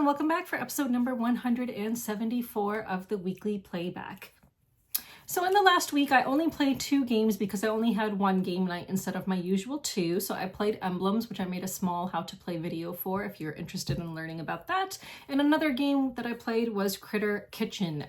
and welcome back for episode number 174 of the weekly playback. So in the last week, I only played 2 games because I only had 1 game night instead of my usual 2. So I played Emblems, which I made a small how to play video for if you're interested in learning about that. And another game that I played was Critter Kitchen.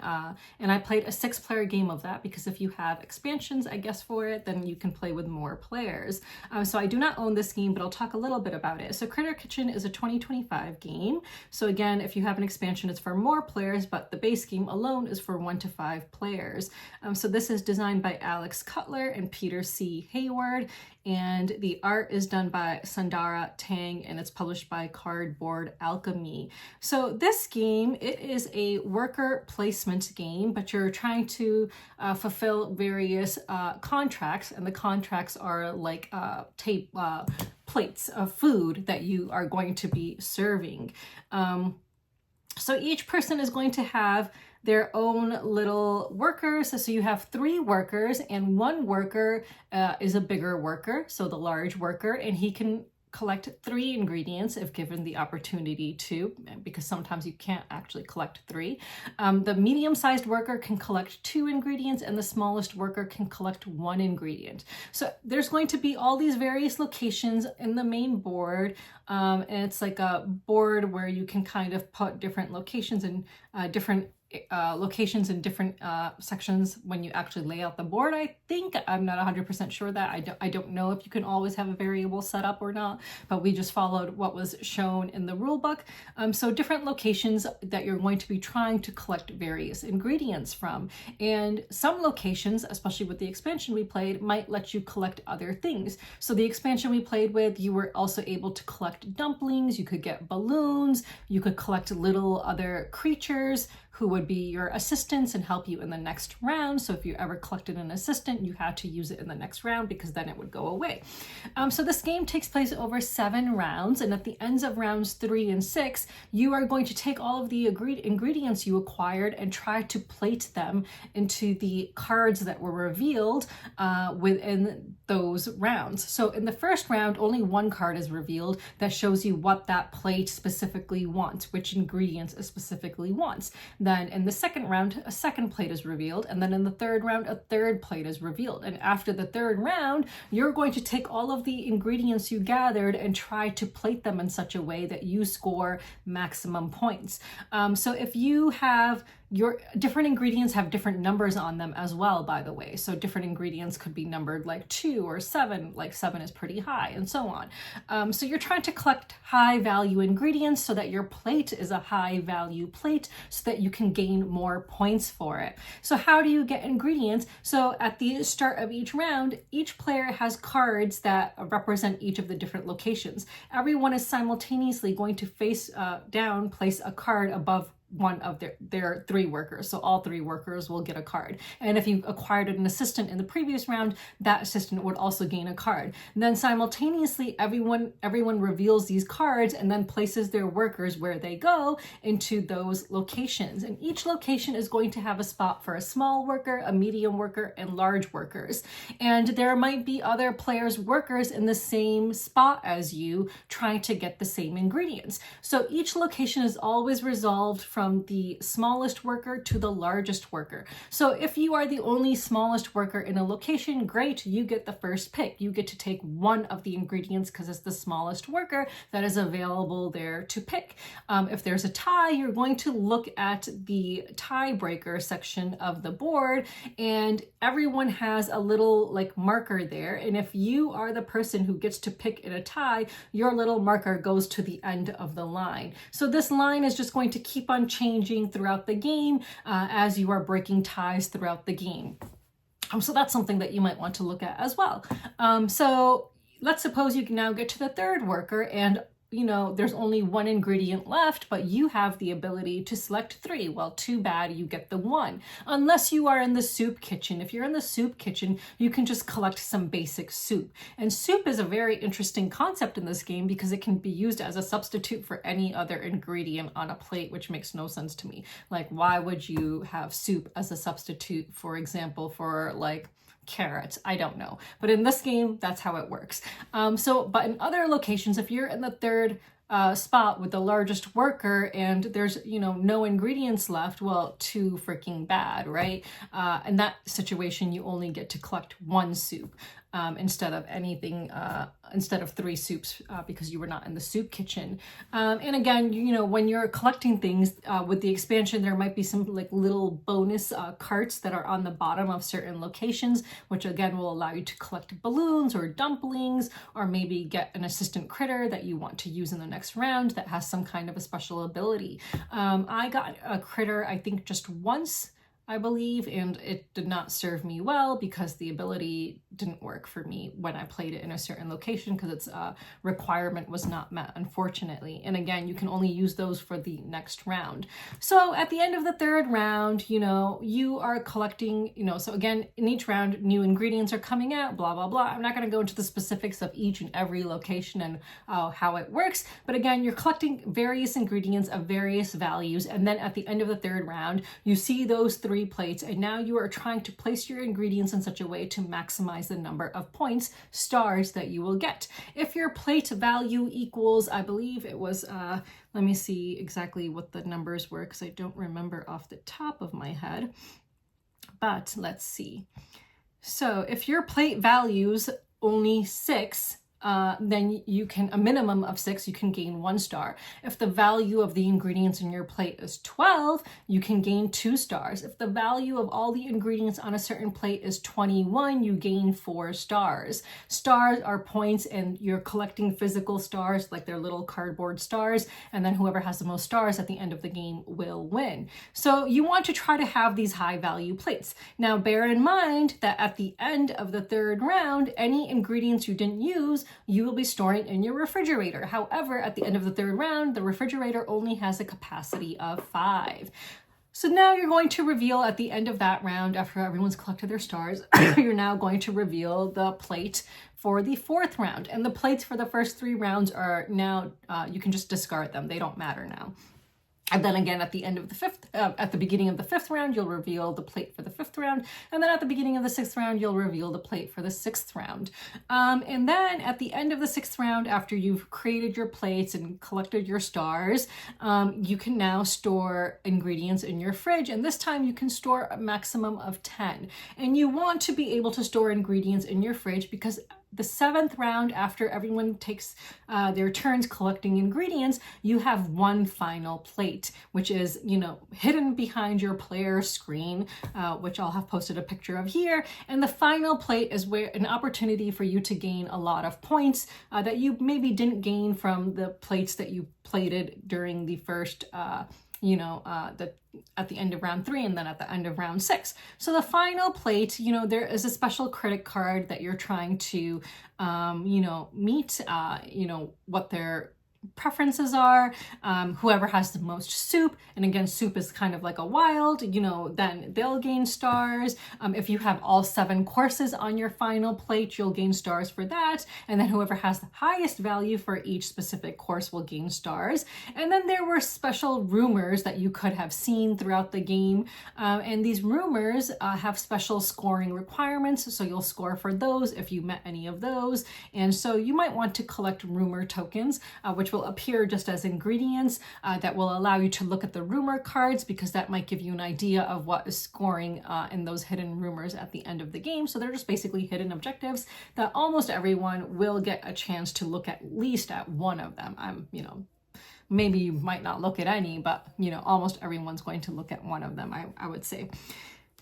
And I played a 6-player game of that because if you have expansions, I guess, for it, then you can play with more players. So I do not own this game, but I'll talk a little bit about it. So Critter Kitchen is a 2025 game. So again, if you have an expansion, it's for more players, but the base game alone is for 1 to 5 players. So this is designed by Alex Cutler and Peter C. Hayward, and the art is done by Sundara Tang, and it's published by Cardboard Alchemy. So this game, it is a worker placement game, but you're trying to fulfill various contracts, and the contracts are like plates of food that you are going to be serving. So each person is going to have their own little workers. So you have 3 workers, and 1 worker is a bigger worker, so the large worker, and he can collect 3 ingredients if given the opportunity to, because sometimes you can't actually collect 3. The medium-sized worker can collect 2 ingredients, and the smallest worker can collect 1 ingredient. So there's going to be all these various locations in the main board, and it's like a board where you can kind of put different locations and different locations in different sections when you actually lay out the board. I think I'm not 100% sure that I don't know if you can always have a variable set up or not, but we just followed what was shown in the rule book. So different locations that you're going to be trying to collect various ingredients from, and some locations, especially with the expansion we played, might let you collect other things. So the expansion we played with, you were also able to collect dumplings, you could get balloons, you could collect little other creatures who would be your assistants and help you in the next round. So if you ever collected an assistant, you had to use it in the next round because then it would go away. So this game takes place over 7 rounds, and at the ends of rounds 3 and 6, you are going to take all of the ingredients you acquired and try to plate them into the cards that were revealed within those rounds. So in the first round, only 1 card is revealed that shows you what that plate specifically wants, which ingredients it specifically wants. Then in the second round, a second plate is revealed, and then in the third round, a third plate is revealed. And after the third round, you're going to take all of the ingredients you gathered and try to plate them in such a way that you score maximum points. So if you have your different ingredients have different numbers on them as well, by the way. So different ingredients could be numbered like 2 or 7, like 7 is pretty high, and so on. So you're trying to collect high value ingredients so that your plate is a high value plate so that you can gain more points for it. So how do you get ingredients? So at the start of each round, each player has cards that represent each of the different locations. Everyone is simultaneously going to face down, place a card above one of their 3 workers. So all 3 workers will get a card. And if you acquired an assistant in the previous round, that assistant would also gain a card. And then simultaneously, everyone reveals these cards and then places their workers where they go into those locations. And each location is going to have a spot for a small worker, a medium worker, and large workers. And there might be other players' workers in the same spot as you trying to get the same ingredients. So each location is always resolved from the smallest worker to the largest worker. So if you are the only smallest worker in a location, great, you get the first pick. You get to take 1 of the ingredients because it's the smallest worker that is available there to pick. If there's a tie, you're going to look at the tiebreaker section of the board, and everyone has a little like marker there. And if you are the person who gets to pick in a tie, your little marker goes to the end of the line. So this line is just going to keep on changing throughout the game as you are breaking ties throughout the game. So that's something that you might want to look at as well. So let's suppose you can now get to the 3rd worker, and there's only 1 ingredient left, but you have the ability to select 3. Well, too bad, you get the 1. Unless you are in the soup kitchen. If you're in the soup kitchen, you can just collect some basic soup. And soup is a very interesting concept in this game because it can be used as a substitute for any other ingredient on a plate, which makes no sense to me. Like, why would you have soup as a substitute, for example, for like carrots? I don't know. But in this game, that's how it works. But in other locations, if you're in the third spot with the largest worker and there's, you know, no ingredients left, well, too freaking bad, right? In that situation, you only get to collect one soup instead of anything, instead of 3 soups because you were not in the soup kitchen. And again, you know, when you're collecting things with the expansion, there might be some like little bonus carts that are on the bottom of certain locations, which again will allow you to collect balloons or dumplings, or maybe get an assistant critter that you want to use in the next round that has some kind of a special ability. I got a critter, I think just once, I believe, and it did not serve me well because the ability didn't work for me when I played it in a certain location because its requirement was not met, unfortunately. And again, you can only use those for the next round. So at the end of the 3rd round, you know, you are collecting, you know, so again, in each round, new ingredients are coming out, blah, blah, blah. I'm not going to go into the specifics of each and every location and how it works. But again, you're collecting various ingredients of various values. And then at the end of the 3rd round, you see those 3 plates, and now you are trying to place your ingredients in such a way to maximize the number of points, stars that you will get. If your plate value equals, I believe it was, let me see exactly what the numbers were because I don't remember off the top of my head, but let's see. So if your plate values only 6, then you can, a minimum of 6, you can gain 1 star. If the value of the ingredients in your plate is 12, you can gain 2 stars. If the value of all the ingredients on a certain plate is 21, you gain 4 stars. Stars are points, and you're collecting physical stars, like they're little cardboard stars, and then whoever has the most stars at the end of the game will win. So you want to try to have these high value plates. Now bear in mind that at the end of the 3rd round, any ingredients you didn't use, you will be storing in your refrigerator. However, at the end of the 3rd round, the refrigerator only has a capacity of 5. So now you're going to reveal at the end of that round, after everyone's collected their stars, you're now going to reveal the plate for the 4th round. And the plates for the first 3 rounds are now, you can just discard them. They don't matter now. And then again, at the end of the 5th, at the beginning of the 5th round, you'll reveal the plate for the 5th round. And then at the beginning of the 6th round, you'll reveal the plate for the 6th round. And then at the end of the 6th round, after you've created your plates and collected your stars, you can now store ingredients in your fridge. And this time you can store a maximum of 10. And you want to be able to store ingredients in your fridge because the 7th round, after everyone takes their turns collecting ingredients, you have one final plate, which is, you know, hidden behind your player screen, which I'll have posted a picture of here. And the final plate is where an opportunity for you to gain a lot of points that you maybe didn't gain from the plates that you plated during the first at the end of round 3 and then at the end of round 6. So the final plate, you know, there is a special critic card that you're trying to, meet, what their preferences are, whoever has the most soup, and again, soup is kind of like a wild, then they'll gain stars. If you have all 7 courses on your final plate, you'll gain stars for that, and then whoever has the highest value for each specific course will gain stars. And then there were special rumors that you could have seen throughout the game, and these rumors have special scoring requirements, so you'll score for those if you met any of those. And so you might want to collect rumor tokens, which will appear just as ingredients that will allow you to look at the rumor cards, because that might give you an idea of what is scoring in those hidden rumors at the end of the game. So they're just basically hidden objectives that almost everyone will get a chance to look at least at one of them. Maybe you might not look at any, but almost everyone's going to look at one of them, I would say.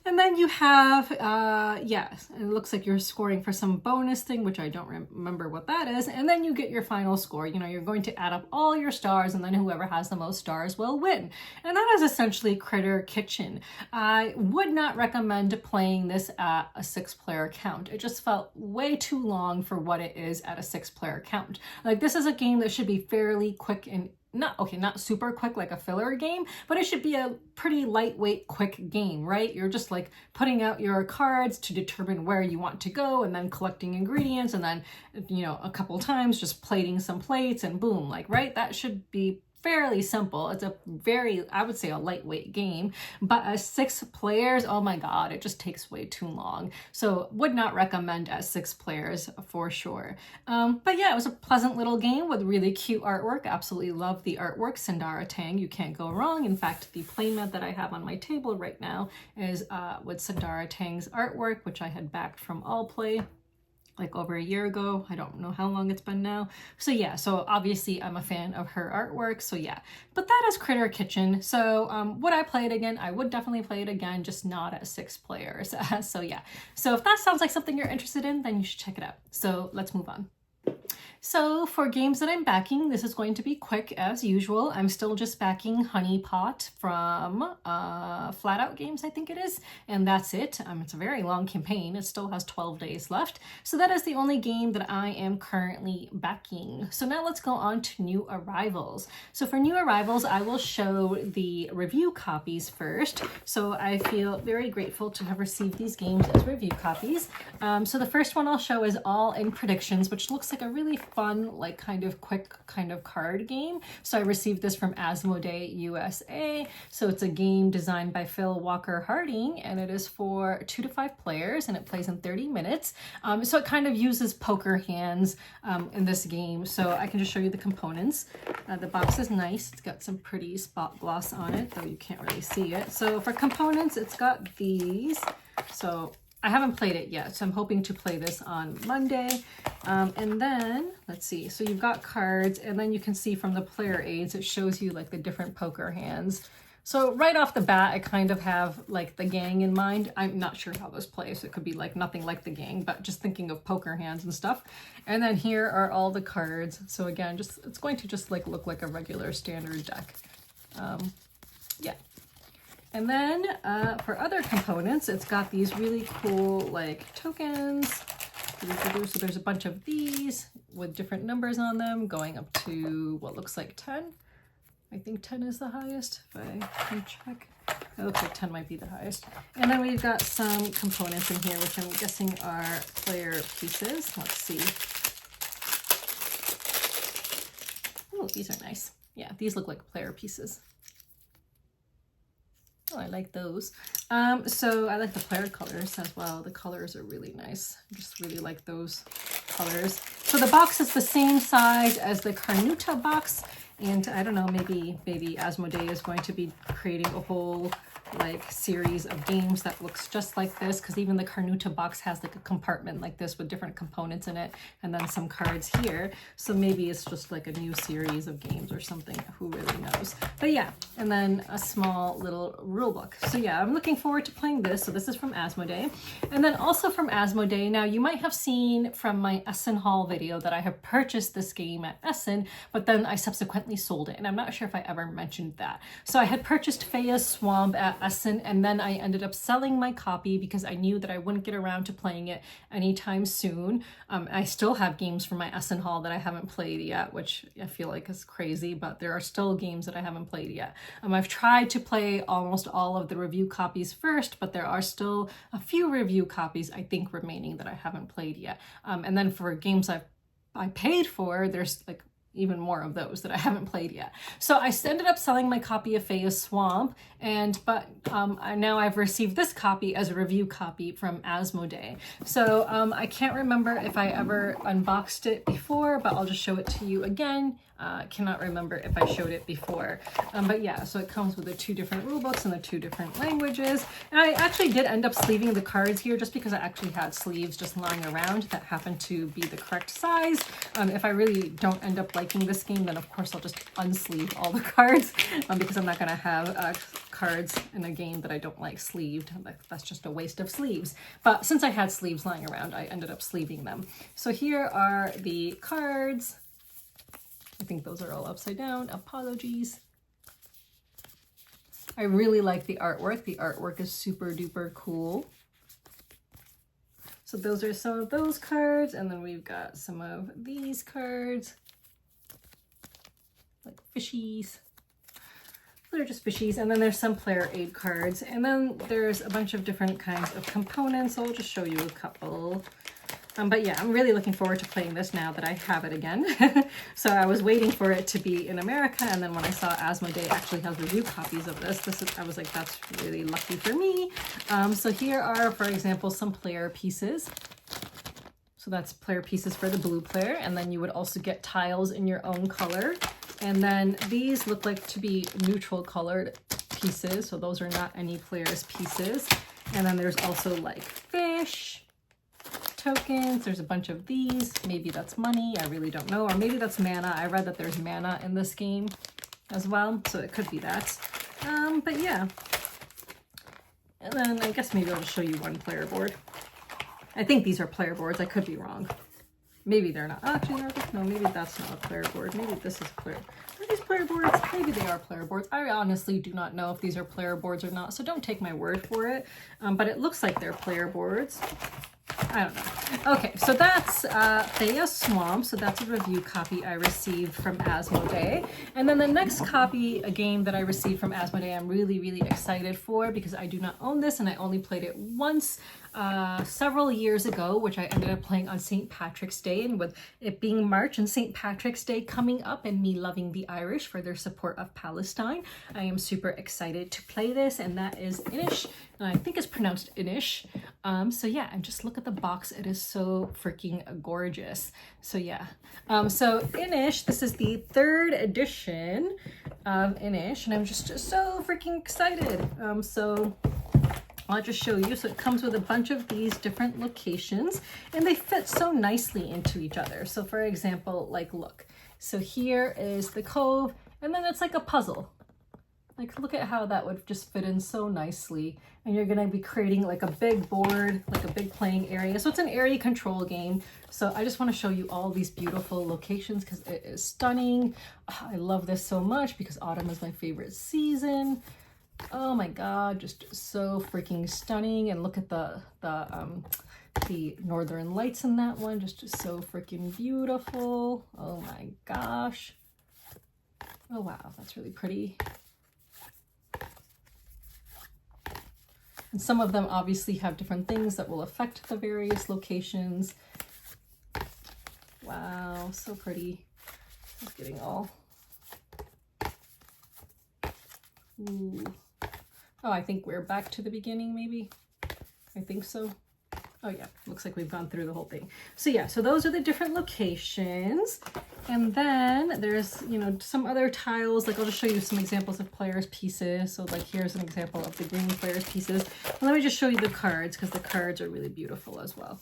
And then you have, it looks like you're scoring for some bonus thing, which I don't remember what that is. And then you get your final score. You're going to add up all your stars, and then whoever has the most stars will win. And that is essentially Critter Kitchen. I would not recommend playing this at a 6-player count. It just felt way too long for what it is at a 6-player count. Like, this is a game that should be fairly quick and not super quick like a filler game, but it should be a pretty lightweight, quick game, right? You're just like putting out your cards to determine where you want to go, and then collecting ingredients, and then, a couple times just plating some plates, and boom, right? That should be fairly simple. It's a very, I would say, a lightweight game, but as 6 players, oh my god, it just takes way too long. So would not recommend as 6 players for sure. But yeah, it was a pleasant little game with really cute artwork. Absolutely love the artwork. Sandara Tang, you can't go wrong. In fact, the playmat that I have on my table right now is with Sandara Tang's artwork, which I had backed from All Play like over a year ago. I don't know how long it's been now. So yeah, so obviously I'm a fan of her artwork. So yeah, but that is Critter Kitchen. So would I play it again? I would definitely play it again, just not at 6 players. So yeah, so if that sounds like something you're interested in, then you should check it out. So let's move on. So for games that I'm backing, this is going to be quick as usual. I'm still just backing Honey Pot from Flat Out Games, I think it is. And that's it. It's a very long campaign. It still has 12 days left. So that is the only game that I am currently backing. So now let's go on to new arrivals. So for new arrivals, I will show the review copies first. So I feel very grateful to have received these games as review copies. So the first one I'll show is All In Predictions, which looks like a really fun, like kind of quick kind of card game. So I received this from Asmodee USA. So it's a game designed by Phil Walker Harding, and it is for 2 to 5 players, and it plays in 30 minutes. So it kind of uses poker hands in this game. So I can just show you the components. The box is nice. It's got some pretty spot gloss on it, though you can't really see it. So for components, it's got these. So I haven't played it yet, so I'm hoping to play this on Monday. And then, let's see, so you've got cards, and then you can see from the player aids, it shows you like the different poker hands. So right off the bat, I kind of have like the gang in mind. I'm not sure how this plays. It could be like nothing like the gang, but just thinking of poker hands and stuff. And then here are all the cards. So again, just it's going to just like look like a regular standard deck. Yeah. And then for other components, it's got these really cool like tokens. So there's a bunch of these with different numbers on them going up to what looks like 10. I think 10 is the highest, if I can check. It looks like 10 might be the highest. And then we've got some components in here, which I'm guessing are player pieces. Let's see. Oh, these are nice. Yeah, these look like player pieces. Oh, I like those. So I like the player colors as well. The colors are really nice. I just really like those colors. So the box is the same size as the Carnuta box. And I don't know, maybe Asmodee is going to be creating a whole like series of games that looks just like this, because even the Carnuta box has like a compartment like this with different components in it, and then some cards here. So maybe it's just like a new series of games or something, who really knows. But yeah, and then a small little rule book. So yeah, I'm looking forward to playing this. So this is from Asmodee. And then also from Asmodee, now you might have seen from my Essen haul video that I have purchased this game at Essen, but then I subsequently sold it, and I'm not sure if I ever mentioned that. So I had purchased Feya's Swamp at Essen, and then I ended up selling my copy because I knew that I wouldn't get around to playing it anytime soon. I still have games from my Essen haul that I haven't played yet, which I feel like is crazy, but there are still games that I haven't played yet. I've tried to play almost all of the review copies first, but there are still a few review copies I think remaining that I haven't played yet. And then for games I paid for, there's like even more of those that I haven't played yet. So I ended up selling my copy of Feya's Swamp, but now I've received this copy as a review copy from Asmodee. So I can't remember if I ever unboxed it before, but I'll just show it to you again. Cannot remember if I showed it before. But yeah, so it comes with the 2 different rule books and the 2 different languages. And I actually did end up sleeving the cards here just because I actually had sleeves just lying around that happened to be the correct size. If I really don't end up liking this game, then of course I'll just unsleeve all the cards because I'm not going to have cards in a game that I don't like sleeved. That's just a waste of sleeves. But since I had sleeves lying around, I ended up sleeving them. So here are the cards. I think those are all upside down. Apologies. I really like the artwork. The artwork is super duper cool. So those are some of those cards. And then we've got some of these cards. Like fishies. They're just fishies. And then there's some player aid cards. And then there's a bunch of different kinds of components. So I'll just show you a couple. But yeah, I'm really looking forward to playing this now that I have it again. So I was waiting for it to be in America, and then when I saw Asmodee actually has review copies of I was like, that's really lucky for me. So here are, for example, some player pieces. So that's player pieces for the blue player, and then you would also get tiles in your own color. And then these look like to be neutral colored pieces, so those are not any player's pieces. And then there's also like fish tokens. There's a bunch of these. Maybe that's money, I really don't know. Or maybe that's mana. I read that there's mana in this game as well, so it could be that. But yeah. And then I guess maybe I'll just show you one player board. I think these are player boards. I could be wrong. Maybe they're not. Actually, no, maybe that's not a player board. Maybe this is player. Are these player boards? Maybe they are player boards. I honestly do not know if these are player boards or not, so don't take my word for it. But it looks like they're player boards. I don't know. Okay, so that's Feya Swamp. So that's a review copy I received from Asmodee. And then the next copy, a game that I received from Asmodee, I'm really, really excited for because I do not own this and I only played it once several years ago, which I ended up playing on St. Patrick's Day. And with it being March and St. Patrick's Day coming up and me loving the Irish for their support of Palestine, I am super excited to play this, and that is Inish. And I think it's pronounced Inish. So yeah, and just look at the box. It is so freaking gorgeous. So yeah. So Inish, this is the 3rd edition of Inish, and I'm just so freaking excited. So I'll just show you. So it comes with a bunch of these different locations, and they fit so nicely into each other. So for example, like look, so here is the cove, and then it's like a puzzle. Like look at how that would just fit in so nicely. And you're gonna be creating like a big board, like a big playing area. So it's an area control game. So I just wanna show you all these beautiful locations because it is stunning. Oh, I love this so much because autumn is my favorite season. Oh my god, just so freaking stunning. And look at the northern lights in that one, just so freaking beautiful. Oh my gosh. Oh wow, that's really pretty. And some of them obviously have different things that will affect the various locations. Wow, so pretty. It's getting all... Ooh. Oh, I think we're back to the beginning, maybe? I think so. Oh yeah, looks like we've gone through the whole thing. So yeah, so those are the different locations. And then there's, you know, some other tiles. Like I'll just show you some examples of players' pieces. So like here's an example of the green players' pieces. And let me just show you the cards because the cards are really beautiful as well.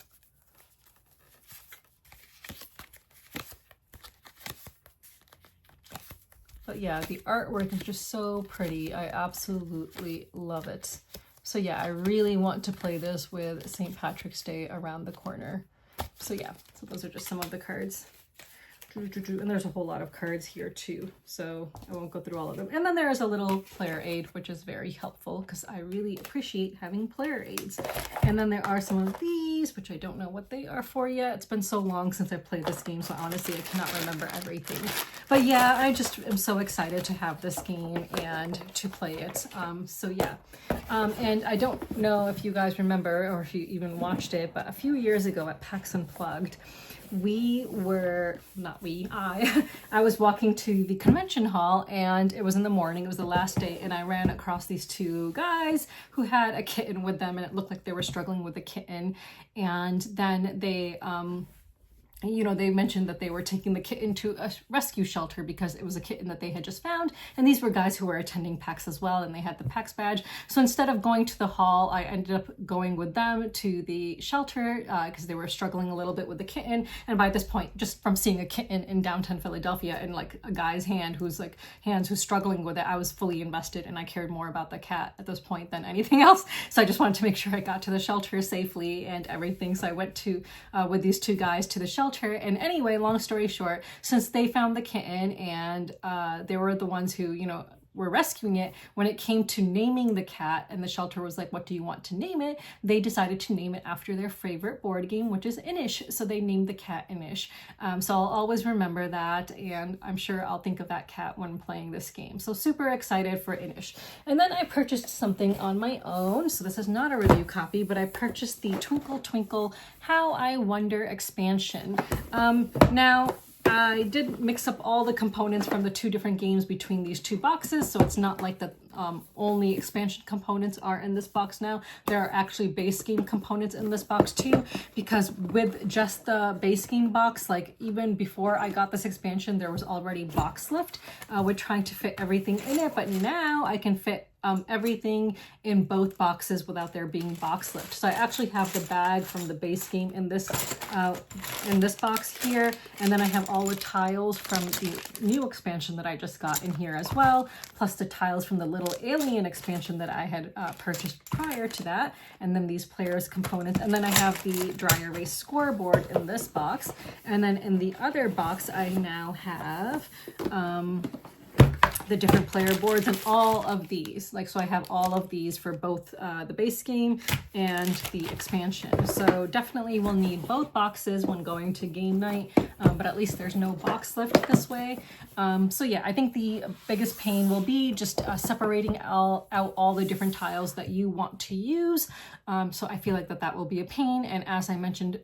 But yeah, the artwork is just so pretty. I absolutely love it. So yeah, I really want to play this with St. Patrick's Day around the corner. So yeah, so those are just some of the cards. And there's a whole lot of cards here too, so I won't go through all of them. And then there is a little player aid, which is very helpful because I really appreciate having player aids. And then there are some of these, which I don't know what they are for yet. It's been so long since I played this game, so honestly, I cannot remember everything. But yeah, I just am so excited to have this game and to play it. So yeah. And I don't know if you guys remember or if you even watched it, but a few years ago at PAX Unplugged, I was walking to the convention hall and it was in the morning, it was the last day, and I ran across these two guys who had a kitten with them and it looked like they were struggling with the kitten. And then they, you know, they mentioned that they were taking the kitten to a rescue shelter because it was a kitten that they had just found. And these were guys who were attending PAX as well, and they had the PAX badge. So instead of going to the hall, I ended up going with them to the shelter because they were struggling a little bit with the kitten. And by this point, just from seeing a kitten in downtown Philadelphia in like a guy's hand who's struggling with it, I was fully invested and I cared more about the cat at this point than anything else. So I just wanted to make sure I got to the shelter safely and everything. So I went to with these two guys to the shelter. And anyway, long story short, since they found the kitten and they were the ones who, you know, were rescuing it, when it came to naming the cat and the shelter was like, what do you want to name it? They decided to name it after their favorite board game, which is Inish. So they named the cat Inish. So I'll always remember that, and I'm sure I'll think of that cat when playing this game. So super excited for Inish. And then I purchased something on my own. So this is not a review copy, but I purchased the Twinkle Twinkle How I Wonder expansion. Now, I did mix up all the components from the two different games between these two boxes, so it's not like the only expansion components are in this box now. There are actually base game components in this box too, because with just the base game box, like even before I got this expansion, there was already box lift. We're trying to fit everything in it, but now I can fit everything in both boxes without there being box lift. So I actually have the bag from the base game in this box here, and then I have all the tiles from the new expansion that I just got in here as well, plus the tiles from the Little Alien expansion that I had purchased prior to that, and then these players components, and then I have the dry erase scoreboard in this box, and then in the other box I now have the different player boards and all of these. Like, so I have all of these for both the base game and the expansion. So definitely we'll need both boxes when going to game night, but at least there's no box lift this way. So yeah, I think the biggest pain will be just separating out all the different tiles that you want to use. So I feel like that will be a pain. And as I mentioned,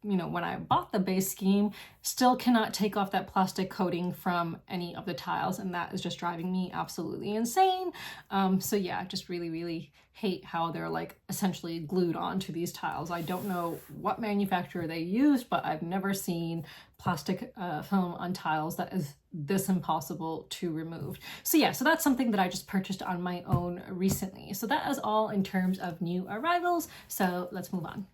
when I bought the base game, still cannot take off that plastic coating from any of the tiles, and that is just driving me absolutely insane. So yeah, just really, really hate how they're like essentially glued onto these tiles. I don't know what manufacturer they used, but I've never seen plastic film on tiles that is this impossible to remove. So yeah, so that's something that I just purchased on my own recently. So that is all in terms of new arrivals. So let's move on.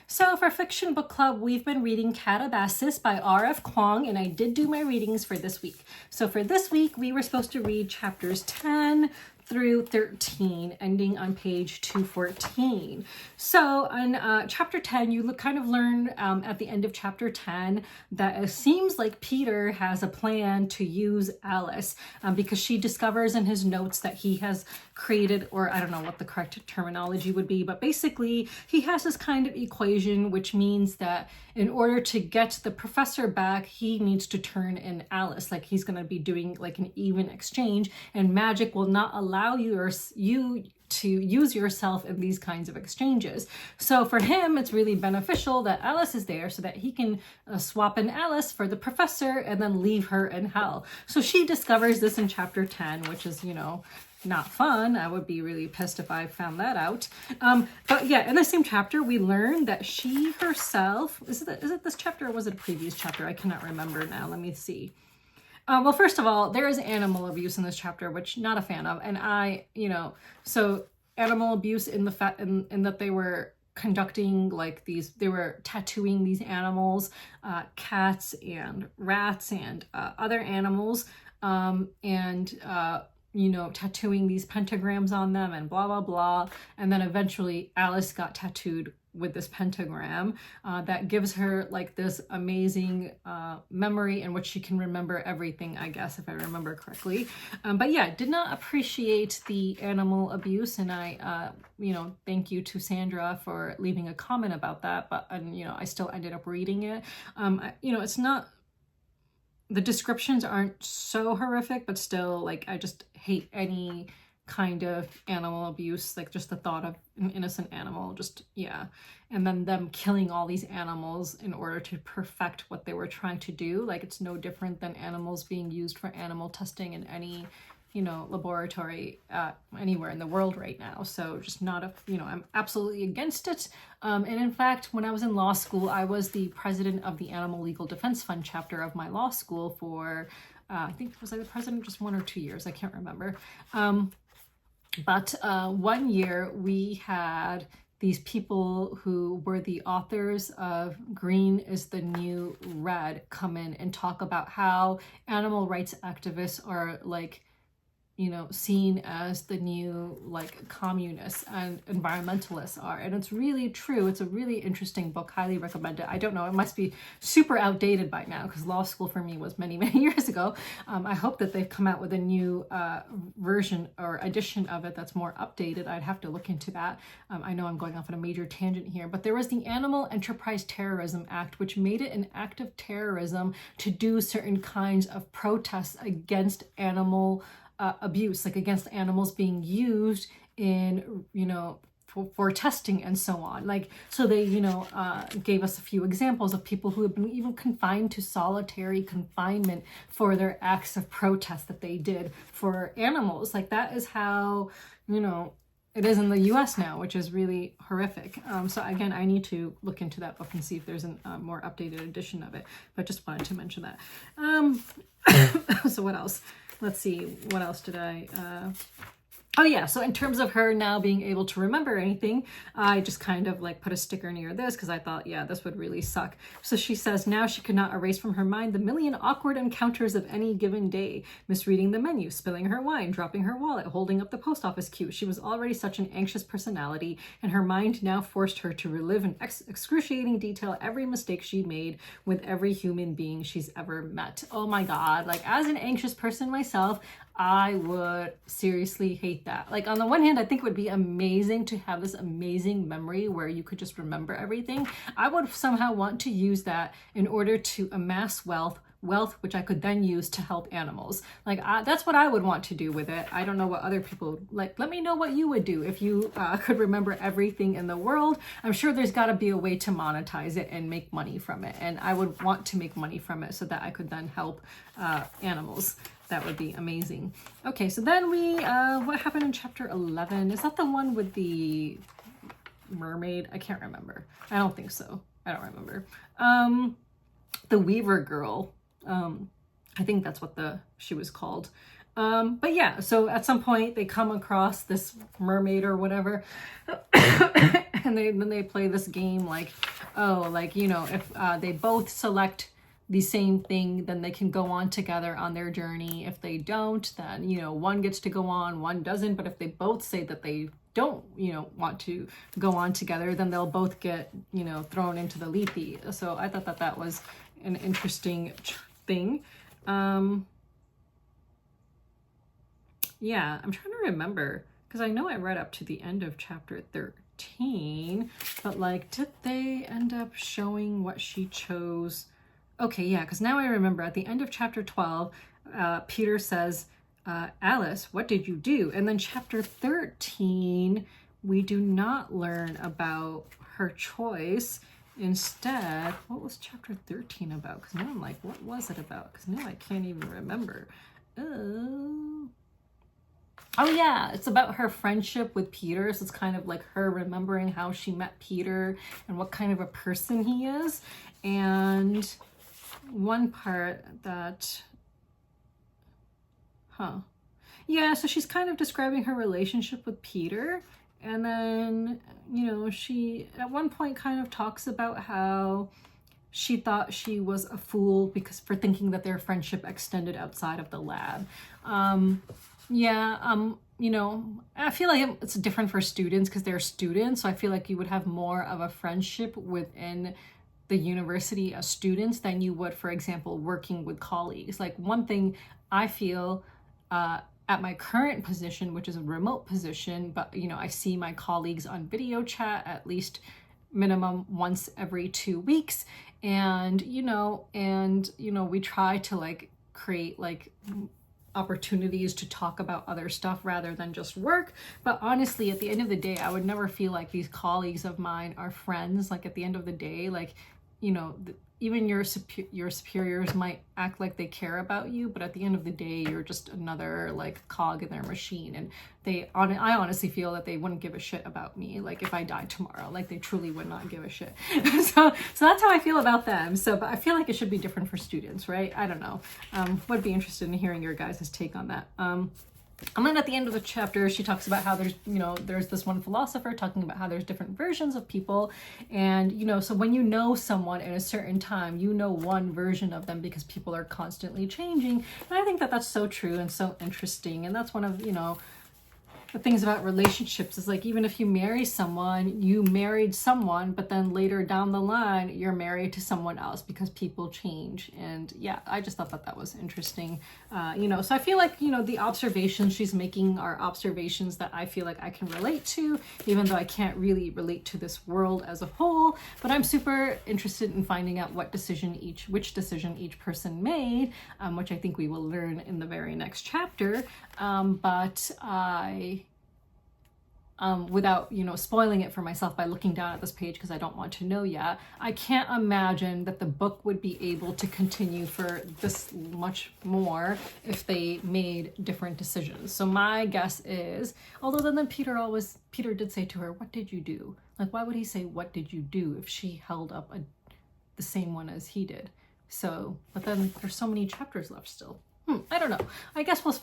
So for Fiction Book Club, we've been reading Katabasis by R.F. Kuang, and I did do my readings for this week. So for this week, we were supposed to read chapters 10 through 13, ending on page 214. So in chapter 10, you kind of learn at the end of chapter 10 that it seems like Peter has a plan to use Alice because she discovers in his notes that he has created, or I don't know what the correct terminology would be, but basically he has this kind of equation which means that in order to get the professor back, he needs to turn in Alice. Like he's going to be doing like an even exchange, and magic will not allow you to use yourself in these kinds of exchanges. So for him, it's really beneficial that Alice is there so that he can swap in Alice for the professor and then leave her in hell. So she discovers this in chapter 10, which is, not fun. I would be really pissed if I found that out. But yeah, in the same chapter, we learn that she herself, is it this chapter or was it a previous chapter? I cannot remember now. Let me see. Well, first of all, there is animal abuse in this chapter, which not a fan of. And so animal abuse in that they were conducting like they were tattooing these animals, cats and rats and other animals, tattooing these pentagrams on them and blah, blah, blah. And then eventually Alice got tattooed with this pentagram that gives her like this amazing memory in which she can remember everything, I guess, if I remember correctly. But yeah, did not appreciate the animal abuse, and I thank you to Sandra for leaving a comment about that, but I still ended up reading it. It's not, the descriptions aren't so horrific, but still, like, I just hate any kind of animal abuse, like just the thought of an innocent animal, just, yeah. And then them killing all these animals in order to perfect what they were trying to do. Like, it's no different than animals being used for animal testing in any, laboratory anywhere in the world right now. So just not I'm absolutely against it. And in fact, when I was in law school, I was the president of the Animal Legal Defense Fund chapter of my law school for, I think, was I the president just 1 or 2 years? I can't remember. But 1 year we had these people who were the authors of Green is the New Red come in and talk about how animal rights activists are like, seen as the new like communists and environmentalists are. And it's really true. It's a really interesting book. Highly recommend it. I don't know, it must be super outdated by now because law school for me was many, many years ago. I hope that they've come out with a new version or edition of it that's more updated. I'd have to look into that. I know I'm going off on a major tangent here, but there was the Animal Enterprise Terrorism Act, which made it an act of terrorism to do certain kinds of protests against animal abuse, like against animals being used in, for testing and so on. Like, so they, gave us a few examples of people who have been even confined to solitary confinement for their acts of protest that they did for animals. Like that is how, it is in the US now, which is really horrific. So again, I need to look into that book and see if there's a more updated edition of it, but just wanted to mention that. So what else? Let's see, what else did I... Oh yeah, so in terms of her now being able to remember anything, I just kind of like put a sticker near this because I thought, yeah, this would really suck. So she says now she could not erase from her mind the million awkward encounters of any given day, misreading the menu, spilling her wine, dropping her wallet, holding up the post office queue. She was already such an anxious personality, and her mind now forced her to relive in excruciating detail every mistake she made with every human being she's ever met. Oh my God, like as an anxious person myself, I would seriously hate that. Like on the one hand, I think it would be amazing to have this amazing memory where you could just remember everything. I would somehow want to use that in order to amass wealth which I could then use to help animals. Like that's what I would want to do with it. I don't know what other people like. Let me know what you would do if you could remember everything in the world. I'm sure there's got to be a way to monetize it and make money from it. And I would want to make money from it so that I could then help animals. That would be amazing. Okay, so then we, what happened in chapter 11? Is that the one with the mermaid? I can't remember. I don't think so. I don't remember. The Weaver Girl. I think that's what she was called. But yeah, so at some point they come across this mermaid or whatever, and then they play this game like, oh, like, if they both select the same thing, then they can go on together on their journey. If they don't, then, one gets to go on, one doesn't. But if they both say that they don't, want to go on together, then they'll both get, thrown into the Lethe. So I thought that was an interesting thing. Yeah, I'm trying to remember, because I know I read up to the end of chapter 13, but like, did they end up showing what she chose? Okay, yeah, because now I remember at the end of chapter 12, Peter says, Alice, what did you do? And then chapter 13, we do not learn about her choice. Instead, what was chapter 13 about? Because now I'm like, what was it about? Because now I can't even remember. Oh yeah, it's about her friendship with Peter. So it's kind of like her remembering how she met Peter and what kind of a person he is. And one part that, yeah, so she's kind of describing her relationship with Peter. And then, she at one point kind of talks about how she thought she was a fool because for thinking that their friendship extended outside of the lab. I feel like it's different for students because they're students. So I feel like you would have more of a friendship within the university as students than you would, for example, working with colleagues. Like one thing I feel at my current position, which is a remote position, but I see my colleagues on video chat at least minimum once every 2 weeks. And, we try to like create like opportunities to talk about other stuff rather than just work. But honestly, at the end of the day, I would never feel like these colleagues of mine are friends. Like at the end of the day, like, even your superiors might act like they care about you, but at the end of the day, you're just another like cog in their machine. And I honestly feel that they wouldn't give a shit about me. Like if I died tomorrow, like they truly would not give a shit. so that's how I feel about them. So, but I feel like it should be different for students, right? I don't know. Would be interested in hearing your guys' take on that. And then at the end of the chapter, she talks about how there's, you know, there's this one philosopher talking about how there's different versions of people. And, you know, so when you know someone in a certain time, you know one version of them because people are constantly changing. And I think that that's so true and so interesting. And that's one of, you know, the things about relationships is like, even if you marry someone, you married someone, but then later down the line, you're married to someone else because people change. And yeah, I just thought that that was interesting. You know, so I feel like, you know, the observations she's making are observations that I feel like I can relate to, even though I can't really relate to this world as a whole. But I'm super interested in finding out which decision each person made, which I think we will learn in the very next chapter. But without, you know, spoiling it for myself by looking down at this page because I don't want to know yet, I can't imagine that the book would be able to continue for this much more if they made different decisions. So my guess is, although then Peter did say to her, "What did you do?" Like, why would he say, "What did you do?" if she held up the same one as he did? So, but then there's so many chapters left still. I don't know. I guess we'll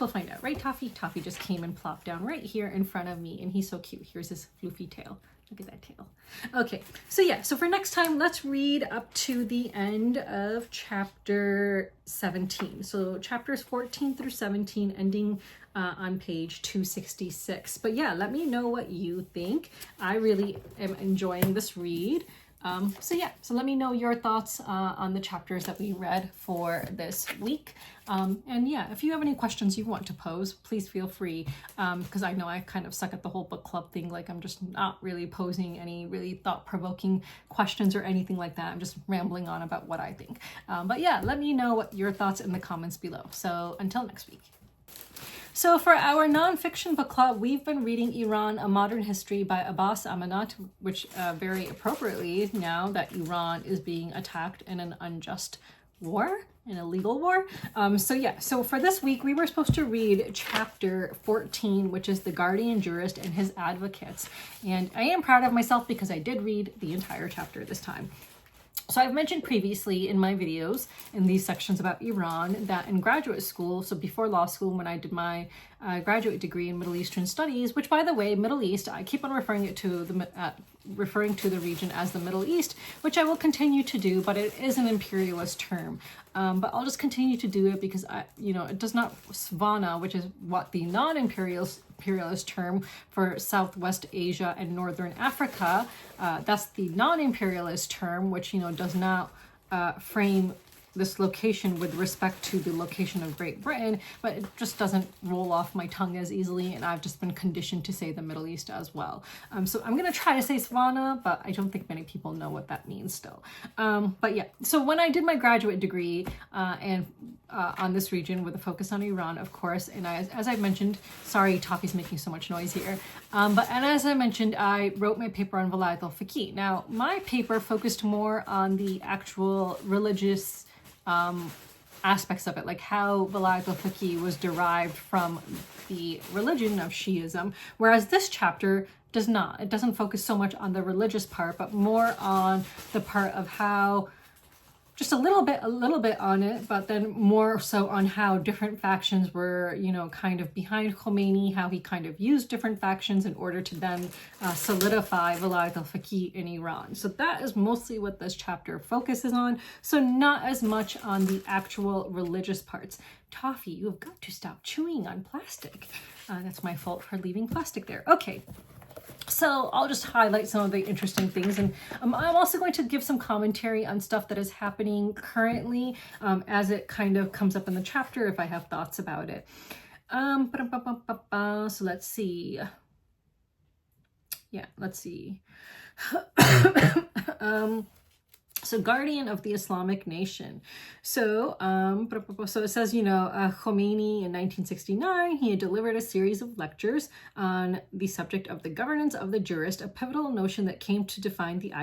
find out, right, Toffee? Toffee just came and plopped down right here in front of me, and he's so cute. Here's his floofy tail. Look at that tail. Okay, so yeah, so for next time, let's read up to the end of chapter 17. So chapters 14 through 17, ending on page 266. But yeah, let me know what you think. I really am enjoying this read. So yeah, so let me know your thoughts on the chapters that we read for this week. And yeah, if you have any questions you want to pose, please feel free, because I know I kind of suck at the whole book club thing. Like, I'm just not really posing any really thought-provoking questions or anything like that. I'm just rambling on about what I think. But yeah, let me know what your thoughts in the comments below. So until next week. So for our nonfiction book club, we've been reading Iran, A Modern History by Abbas Amanat, which very appropriately, now that Iran is being attacked in an unjust war, an illegal war. So for this week, we were supposed to read chapter 14, which is The Guardian Jurist and His Advocates. And I am proud of myself because I did read the entire chapter this time. So I've mentioned previously in my videos in these sections about Iran that in graduate school, so before law school, when I did my graduate degree in Middle Eastern Studies, which, by the way, Middle East, I keep on referring to the region as the Middle East, which I will continue to do, but it is an imperialist term. But I'll just continue to do it because it does not Svana, which is what the non-imperialist term for Southwest Asia and Northern Africa. That's the non-imperialist term, which does not frame this location with respect to the location of Great Britain, but it just doesn't roll off my tongue as easily, and I've just been conditioned to say the Middle East as well. So I'm going to try to say Svana, but I don't think many people know what that means still. But yeah, so when I did my graduate degree on this region with a focus on Iran, of course, and as I mentioned, sorry, Toffee's making so much noise here, and as I mentioned, I wrote my paper on Velayat al-Faqih. Now, my paper focused more on the actual religious aspects of it, like how Velayat al-Faqih was derived from the religion of Shiism, whereas this chapter does not. It doesn't focus so much on the religious part, but more on the part of how, just a little bit on it, but then more so on how different factions were, kind of behind Khomeini, how he kind of used different factions in order to then solidify Velayat al-Faqih in Iran. So that is mostly what this chapter focuses on. So not as much on the actual religious parts. Toffee, you have got to stop chewing on plastic. That's my fault for leaving plastic there. Okay. So I'll just highlight some of the interesting things, and I'm also going to give some commentary on stuff that is happening currently as it kind of comes up in the chapter if I have thoughts about it. So let's see. Yeah, let's see. So Guardian of the Islamic Nation. So it says, Khomeini in 1969, he had delivered a series of lectures on the subject of the governance of the jurist, a pivotal notion that came to define the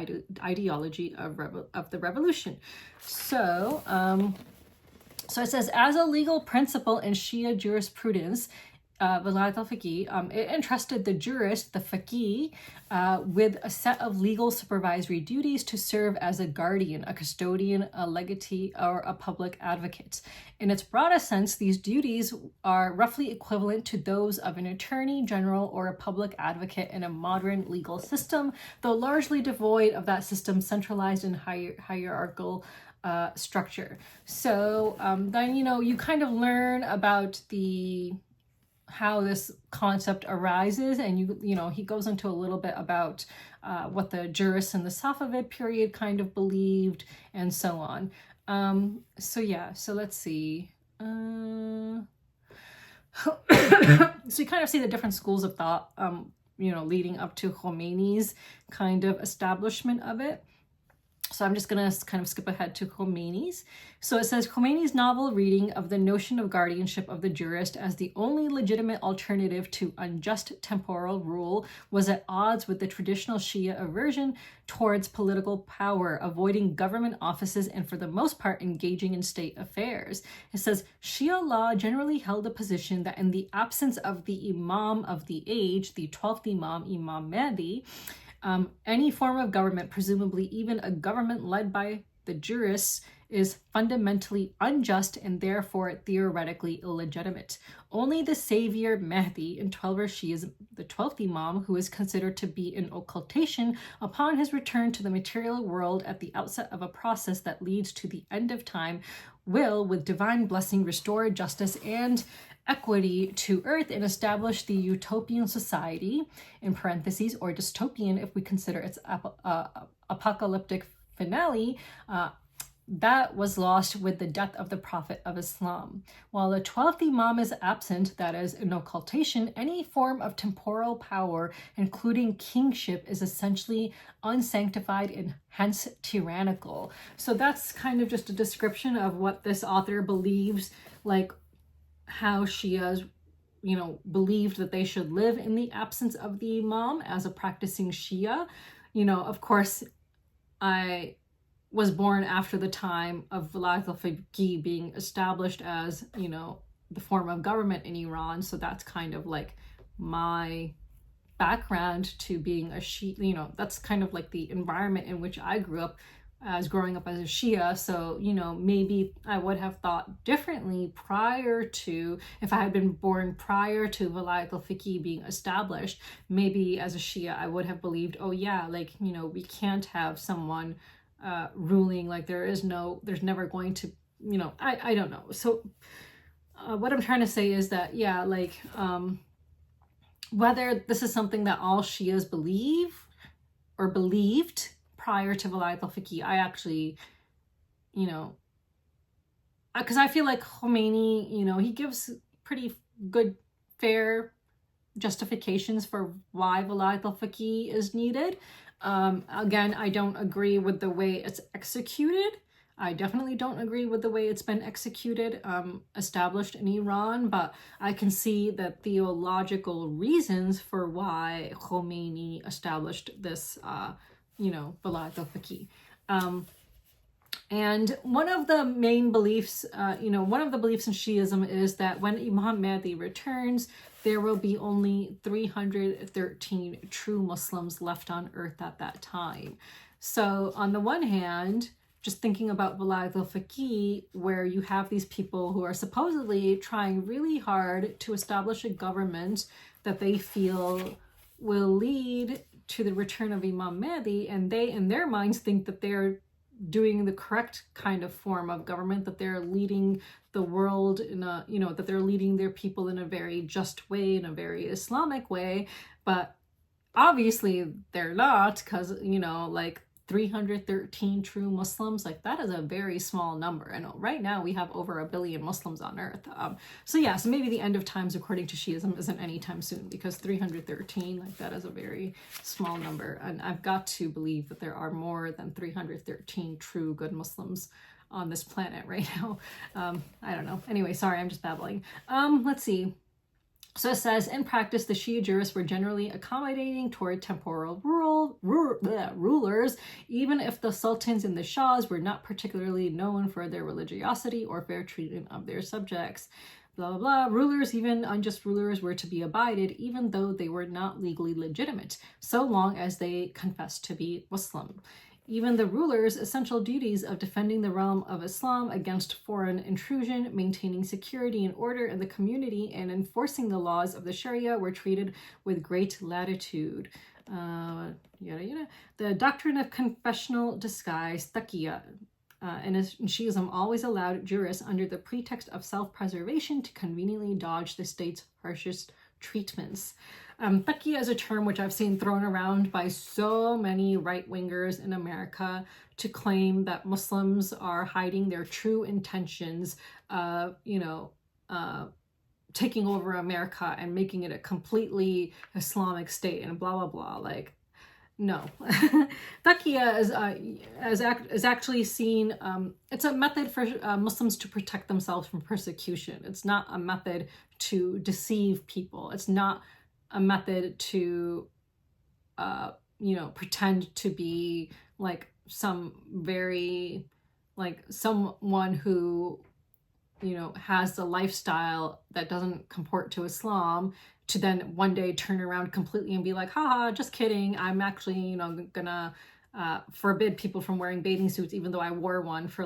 ideology of the revolution. So it says, as a legal principle in Shia jurisprudence, Vilayat al-Faqih, it entrusted the jurist, the faqih, with a set of legal supervisory duties to serve as a guardian, a custodian, a legatee, or a public advocate. In its broadest sense, these duties are roughly equivalent to those of an attorney general or a public advocate in a modern legal system, though largely devoid of that system's centralized and hierarchical structure. So then, you kind of learn about how this concept arises, and he goes into a little bit about what the jurists in the Safavid period kind of believed, and so on. So let's see. So you kind of see the different schools of thought, leading up to Khomeini's kind of establishment of it. So I'm just going to kind of skip ahead to Khomeini's. So it says, Khomeini's novel reading of the notion of guardianship of the jurist as the only legitimate alternative to unjust temporal rule was at odds with the traditional Shia aversion towards political power, avoiding government offices, and for the most part engaging in state affairs. It says, Shia law generally held a position that in the absence of the Imam of the age, the 12th Imam, Imam Mahdi, any form of government, presumably even a government led by the jurists, is fundamentally unjust and therefore theoretically illegitimate. Only the savior Mahdi in 12er Shi'ism, the 12th Imam, who is considered to be in occultation upon his return to the material world at the outset of a process that leads to the end of time, will, with divine blessing, restore justice and equity to earth and establish the utopian society, in parentheses, or dystopian if we consider its apocalyptic finale, that was lost with the death of the Prophet of Islam. While the 12th Imam is absent, that is, in occultation, any form of temporal power, including kingship, is essentially unsanctified and hence tyrannical. So that's kind of just a description of what this author believes, like how Shias, believed that they should live in the absence of the Imam as a practicing Shia. Of course, I was born after the time of Vilayat al-Faqih being established as, the form of government in Iran. So that's kind of like my background to being a Shia, that's kind of like the environment in which I grew up as growing up as a Shia. So, maybe I would have thought differently prior to, if I had been born prior to Vilayat al-Faqih being established, maybe as a Shia, I would have believed, oh yeah, we can't have someone ruling, there's never going to, I don't know. So what I'm trying to say is that, whether this is something that all Shias believe or believed prior to Vilayat al-Faqih, I actually, because I feel like Khomeini, he gives pretty good, fair justifications for why Vilayat al-Faqih is needed. Again, I don't agree with the way it's executed. I definitely don't agree with the way it's been executed, established in Iran, but I can see the theological reasons for why Khomeini established this, Vilayat al-Faqih. And one of the main beliefs, one of the beliefs in Shiism is that when Imam Mahdi returns, there will be only 313 true Muslims left on earth at that time. So on the one hand, just thinking about Vilayat al-Faqih, where you have these people who are supposedly trying really hard to establish a government that they feel will lead to the return of Imam Mahdi, and they in their minds think that they're doing the correct kind of form of government, that they're leading the world in a, that they're leading their people in a very just way, in a very Islamic way. But obviously they're not, because 313 true Muslims, that is a very small number. And right now we have over 1 billion Muslims on earth. So maybe the end of times according to Shiism isn't anytime soon, because 313, that is a very small number. And I've got to believe that there are more than 313 true good Muslims on this planet right now. I don't know. Anyway, sorry, I'm just babbling. Let's see. So it says, in practice, the Shia jurists were generally accommodating toward temporal rulers, even if the sultans and the shahs were not particularly known for their religiosity or fair treatment of their subjects. blah, blah, blah. Rulers, even unjust rulers, were to be abided, even though they were not legally legitimate, so long as they confessed to be Muslim. Even the rulers' essential duties of defending the realm of Islam against foreign intrusion, maintaining security and order in the community, and enforcing the laws of the Sharia were treated with great latitude. Yada yada. The doctrine of confessional disguise, taqiyya, and Shiism always allowed jurists under the pretext of self-preservation to conveniently dodge the state's harshest treatments. Taqiyya is a term which I've seen thrown around by so many right-wingers in America to claim that Muslims are hiding their true intentions of, taking over America and making it a completely Islamic state and blah, blah, blah. Like, no. Taqiyya is actually seen, it's a method for Muslims to protect themselves from persecution. It's not a method to deceive people. It's not a method to, pretend to be like someone who, has the lifestyle that doesn't comport to Islam, to then one day turn around completely and be like, haha, just kidding. I'm actually, gonna forbid people from wearing bathing suits, even though I wore one for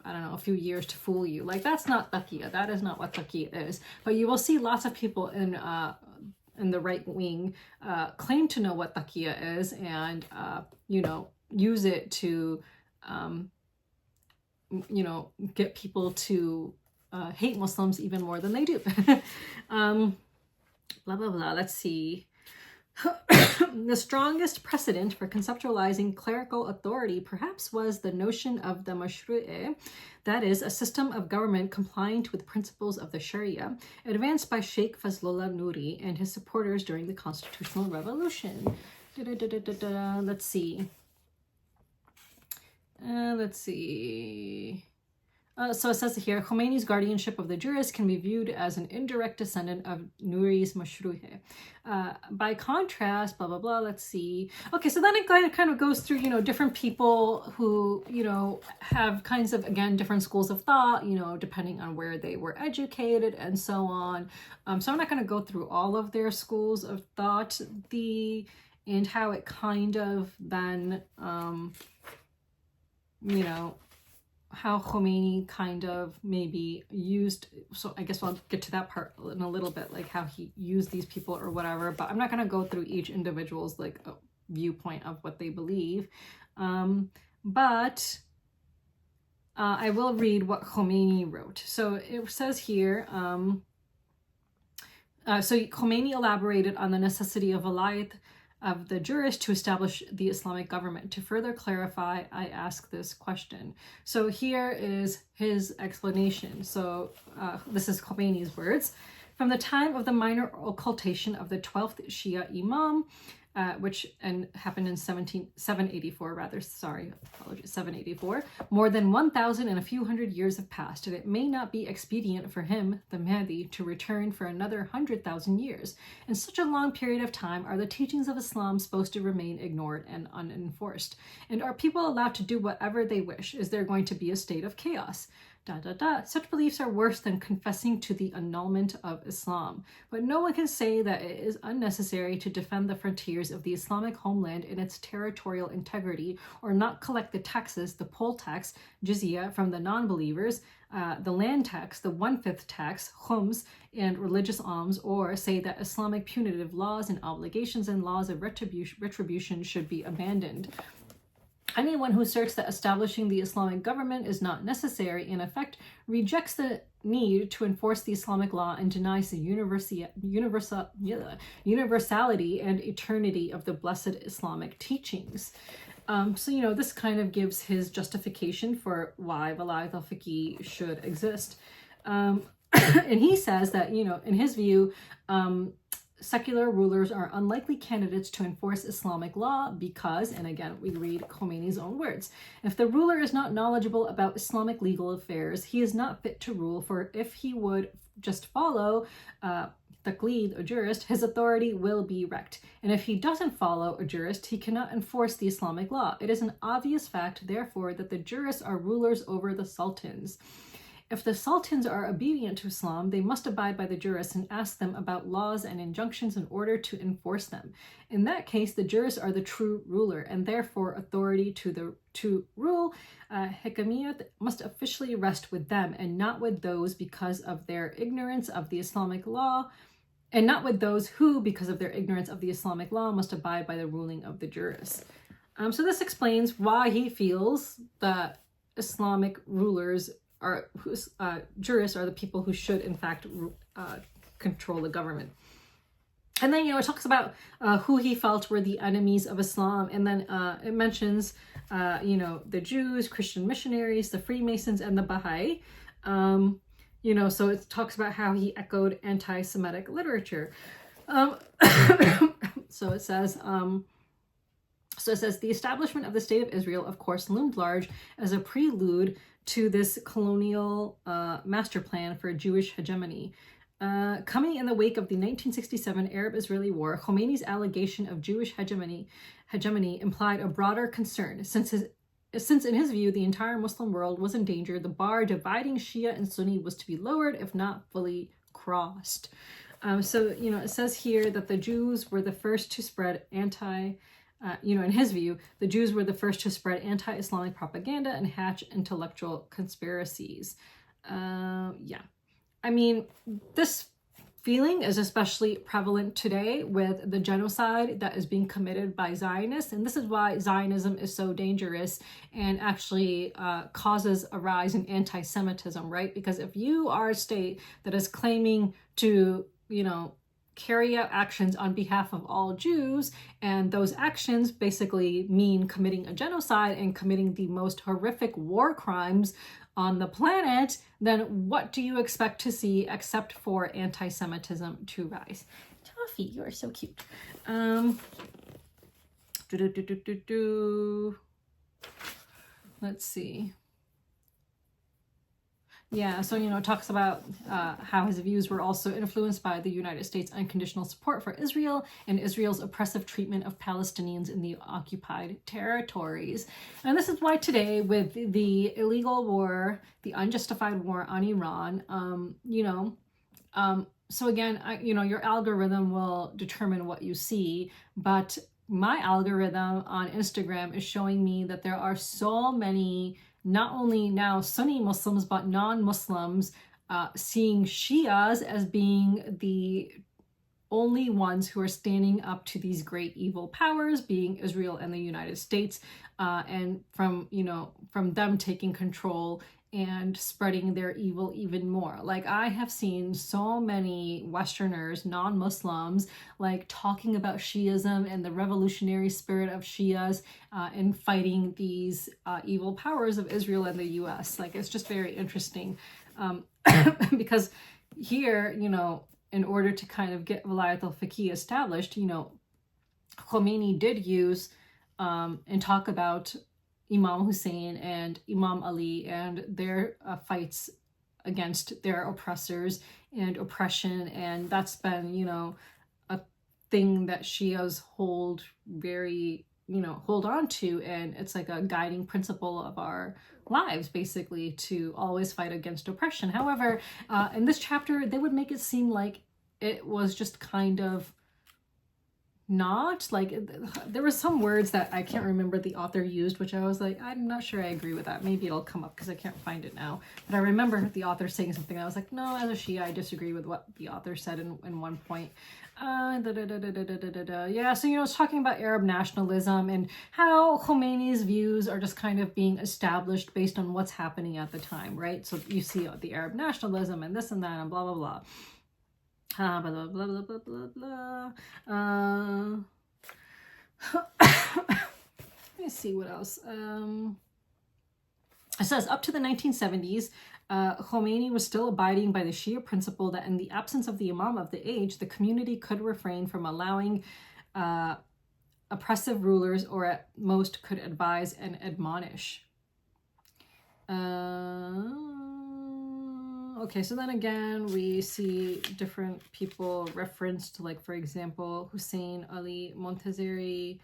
a few years to fool you. Like, that's not taqiyya. That is not what taqiyya is. But you will see lots of people in the right wing claim to know what taqiyya is and, use it to, get people to hate Muslims even more than they do. Blah, blah, blah. Let's see. The strongest precedent for conceptualizing clerical authority perhaps was the notion of the mashru'e, that is, a system of government compliant with principles of the Sharia, advanced by Sheikh Fazlullah Nuri and his supporters during the Constitutional Revolution. Let's see. So it says here, Khomeini's guardianship of the jurist can be viewed as an indirect descendant of Nuri's mashru'e. By contrast, blah, blah, blah, let's see. Okay, so then it kind of goes through, different people who, have kinds of, again, different schools of thought, depending on where they were educated and so on. So I'm not going to go through all of their schools of thought, and how it kind of then, how Khomeini kind of maybe used, so I guess I'll get to that part in a little bit, like how he used these people or whatever, but I'm not going to go through each individual's viewpoint of what they believe. But I will read what Khomeini wrote. So it says here, so Khomeini elaborated on the necessity of vilayat of the jurist to establish the Islamic government. To further clarify, I ask this question. So here is his explanation. So this is Khomeini's words. From the time of the minor occultation of the 12th Shia Imam, which happened in 784, more than 1,000 and a few hundred years have passed, and it may not be expedient for him, the Mahdi, to return for another 100,000 years. In such a long period of time, are the teachings of Islam supposed to remain ignored and unenforced? And are people allowed to do whatever they wish? Is there going to be a state of chaos? Such beliefs are worse than confessing to the annulment of Islam. But no one can say that it is unnecessary to defend the frontiers of the Islamic homeland and its territorial integrity, or not collect the taxes, the poll tax, jizya, from the non-believers, the land tax, the 1/5 tax, khums, and religious alms, or say that Islamic punitive laws and obligations and laws of retribution should be abandoned. Anyone who asserts that establishing the Islamic government is not necessary, in effect, rejects the need to enforce the Islamic law and denies the universality and eternity of the blessed Islamic teachings. So, this kind of gives his justification for why Vilayat al-Fiqh should exist. And he says that, in his view, secular rulers are unlikely candidates to enforce Islamic law because, and again, we read Khomeini's own words, if the ruler is not knowledgeable about Islamic legal affairs, he is not fit to rule, for if he would just follow taqlid, a jurist, his authority will be wrecked. And if he doesn't follow a jurist, he cannot enforce the Islamic law. It is an obvious fact, therefore, that the jurists are rulers over the sultans. If the sultans are obedient to Islam, they must abide by the jurists and ask them about laws and injunctions in order to enforce them. In that case, the jurists are the true ruler, and therefore authority to rule Hikamiyat must officially rest with them, and not with those because of their ignorance of the Islamic law, and not with those who, because of their ignorance of the Islamic law, must abide by the ruling of the jurists. So this explains why he feels that Islamic rulers jurists are the people who should, in fact, control the government. And then, it talks about who he felt were the enemies of Islam. And then it mentions, the Jews, Christian missionaries, the Freemasons, and the Baha'i. So it talks about how he echoed anti-Semitic literature. So it says, the establishment of the State of Israel, of course, loomed large as a prelude to this colonial master plan for Jewish hegemony. Coming in the wake of the 1967 Arab-Israeli War, Khomeini's allegation of Jewish hegemony implied a broader concern. Since in his view, the entire Muslim world was in danger, the bar dividing Shia and Sunni was to be lowered, if not fully crossed. It says here that the Jews were the first to spread in his view, the Jews were the first to spread anti-Islamic propaganda and hatch intellectual conspiracies. This feeling is especially prevalent today with the genocide that is being committed by Zionists. And this is why Zionism is so dangerous and actually causes a rise in anti-Semitism, right? Because if you are a state that is claiming to, carry out actions on behalf of all Jews, and those actions basically mean committing a genocide and committing the most horrific war crimes on the planet, then what do you expect to see except for anti-Semitism to rise? Toffee, you are so cute. Let's see. Yeah, so, it talks about how his views were also influenced by the United States' unconditional support for Israel and Israel's oppressive treatment of Palestinians in the occupied territories. And this is why today, with the illegal war, the unjustified war on Iran, so again, your algorithm will determine what you see, but my algorithm on Instagram is showing me that there are so many, not only now Sunni Muslims, but non-Muslims seeing Shias as being the only ones who are standing up to these great evil powers, being Israel and the United States, and from them taking control and spreading their evil even more. Like, I have seen so many Westerners, non-Muslims, talking about Shiism and the revolutionary spirit of Shias and fighting these evil powers of Israel and the US. It's just very interesting because here, in order to kind of get Vilayat al-Fiqh established, Khomeini did use and talk about Imam Hussein and Imam Ali and their fights against their oppressors and oppression. And that's been, a thing that Shias hold on to. And it's like a guiding principle of our lives, basically, to always fight against oppression. However, in this chapter, they would make it seem like it was just kind of not there were some words that I can't remember the author used, which I was like, I'm not sure I agree with that. Maybe it'll come up because I can't find it now, but I remember the author saying something. I was like, no, as a Shia, I disagree with what the author said in one point. Yeah, so it's talking about Arab nationalism and how Khomeini's views are just kind of being established based on what's happening at the time, right? So you see the Arab nationalism and this and that and blah blah blah. Blah, blah, blah, blah, blah, blah, blah. Let me see what else. It says, up to the 1970s, Khomeini was still abiding by the Shia principle that in the absence of the Imam of the age, the community could refrain from allowing oppressive rulers, or at most could advise and admonish. Okay, so then again, we see different people referenced, for example, Hussein Ali Montazeri,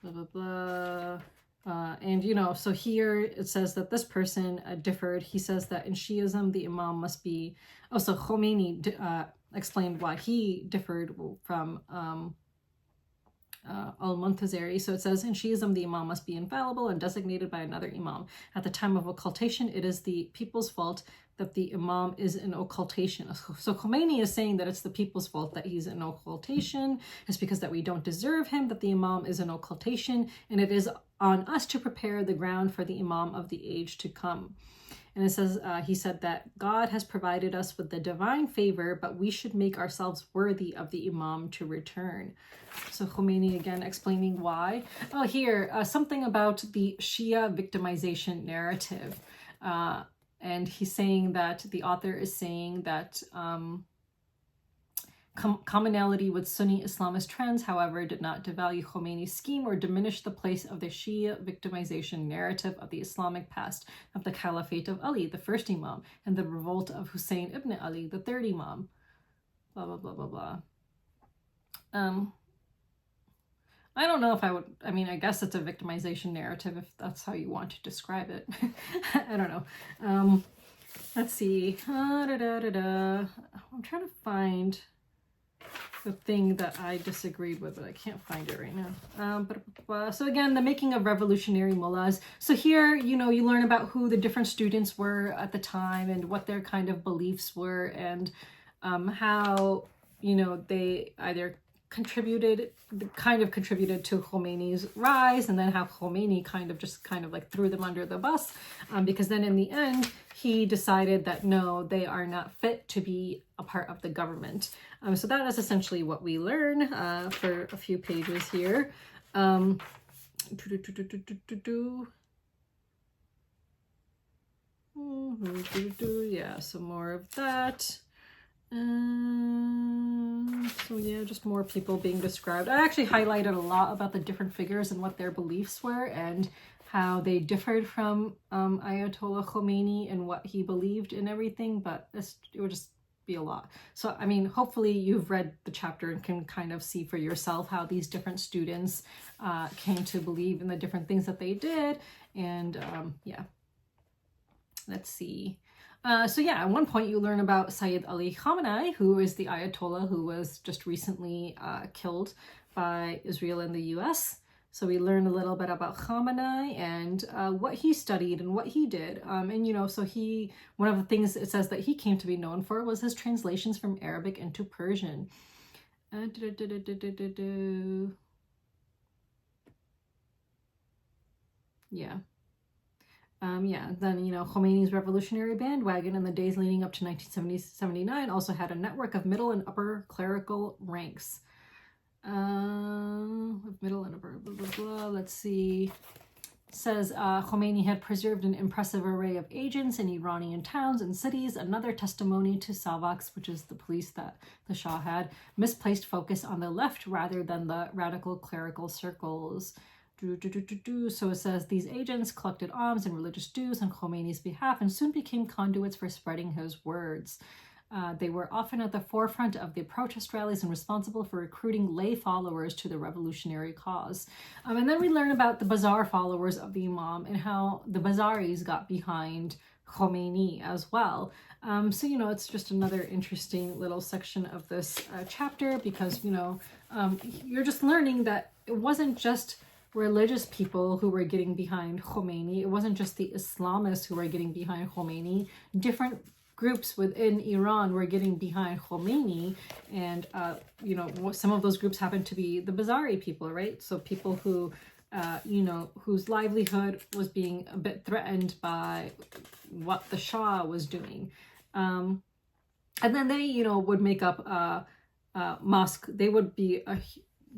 blah, blah, blah. And, you know, so here it says that this person differed. He says that in Shiism, the Imam must be... Oh, so Khomeini explained why he differed from al-Muntaziri. So it says, in Shiism, the Imam must be infallible and designated by another Imam. At the time of occultation, it is the people's fault that the Imam is in occultation. So Khomeini is saying that it's the people's fault that he's in occultation. It's because that we don't deserve him, that the Imam is in occultation, and it is on us to prepare the ground for the Imam of the age to come. And it says, he said that God has provided us with the divine favor, but we should make ourselves worthy of the Imam to return. So Khomeini again explaining why. Oh, here, something about the Shia victimization narrative. And he's saying that the author is saying that commonality with Sunni Islamist trends, however, did not devalue Khomeini's scheme or diminish the place of the Shia victimization narrative of the Islamic past of the Caliphate of Ali, the first Imam, and the revolt of Hussein ibn Ali, the third Imam. Blah, blah, blah, blah, blah. I don't know if I would... I mean, I guess it's a victimization narrative if that's how you want to describe it. I don't know. Let's see. I'm trying to find the thing that I disagreed with, but I can't find it right now. So again, the making of revolutionary mullahs. So here, you know, you learn about who the different students were at the time and what their kind of beliefs were, and how, you know, they either contributed to Khomeini's rise, and then how Khomeini kind of like threw them under the bus, because then in the end he decided that no, they are not fit to be a part of the government. So that is essentially what we learn for a few pages here. Yeah, some more of that. So yeah, just more people being described. I actually highlighted a lot about the different figures and what their beliefs were and how they differed from Ayatollah Khomeini and what he believed in everything, but it would just be a lot. So I mean, hopefully you've read the chapter and can kind of see for yourself how these different students came to believe in the different things that they did. And yeah, let's see. So yeah, at one point you learn about Sayyid Ali Khamenei, who is the Ayatollah who was just recently killed by Israel and the US. So we learn a little bit about Khamenei and what he studied and what he did. And you know, so one of the things it says that he came to be known for was his translations from Arabic into Persian. Yeah. Yeah, then, you know, Khomeini's revolutionary bandwagon in the days leading up to 1979 also had a network of middle and upper clerical ranks. Middle and upper, blah, blah, blah. Let's see. It says Khomeini had preserved an impressive array of agents in Iranian towns and cities. Another testimony to Savaks, which is the police that the Shah had, misplaced focus on the left rather than the radical clerical circles. So it says these agents collected alms and religious dues on Khomeini's behalf and soon became conduits for spreading his words. They were often at the forefront of the protest rallies and responsible for recruiting lay followers to the revolutionary cause. And then we learn about the Bazaar followers of the Imam and how the Bazaris got behind Khomeini as well. So, you know, it's just another interesting little section of this chapter because, you know, you're just learning that it wasn't just religious people who were getting behind Khomeini. It wasn't just the Islamists who were getting behind Khomeini. Different groups within Iran were getting behind Khomeini, and you know, some of those groups happen to be the Bazari people, right? So people who you know, whose livelihood was being a bit threatened by what the Shah was doing, and then they, you know, would make up mosque. They would be a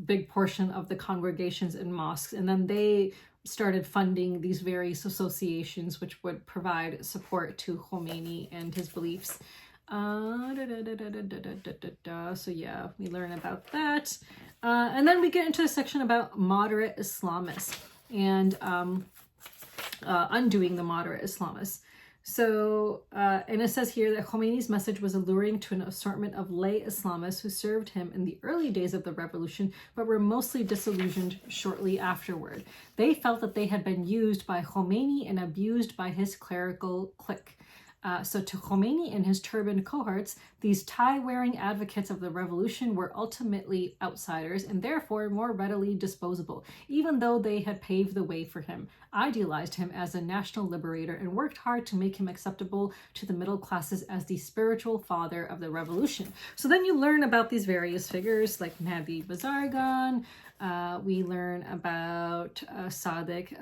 big portion of the congregations in mosques, and then they started funding these various associations which would provide support to Khomeini and his beliefs. So yeah, we learn about that. And then we get into a section about moderate Islamists and undoing the moderate Islamists. So, and it says here that Khomeini's message was alluring to an assortment of lay Islamists who served him in the early days of the revolution, but were mostly disillusioned shortly afterward. They felt that they had been used by Khomeini and abused by his clerical clique. So to Khomeini and his turbaned cohorts, these tie-wearing advocates of the revolution were ultimately outsiders and therefore more readily disposable, even though they had paved the way for him, idealized him as a national liberator, and worked hard to make him acceptable to the middle classes as the spiritual father of the revolution. So then you learn about these various figures like Nadi Bazargan. We learn about Sadek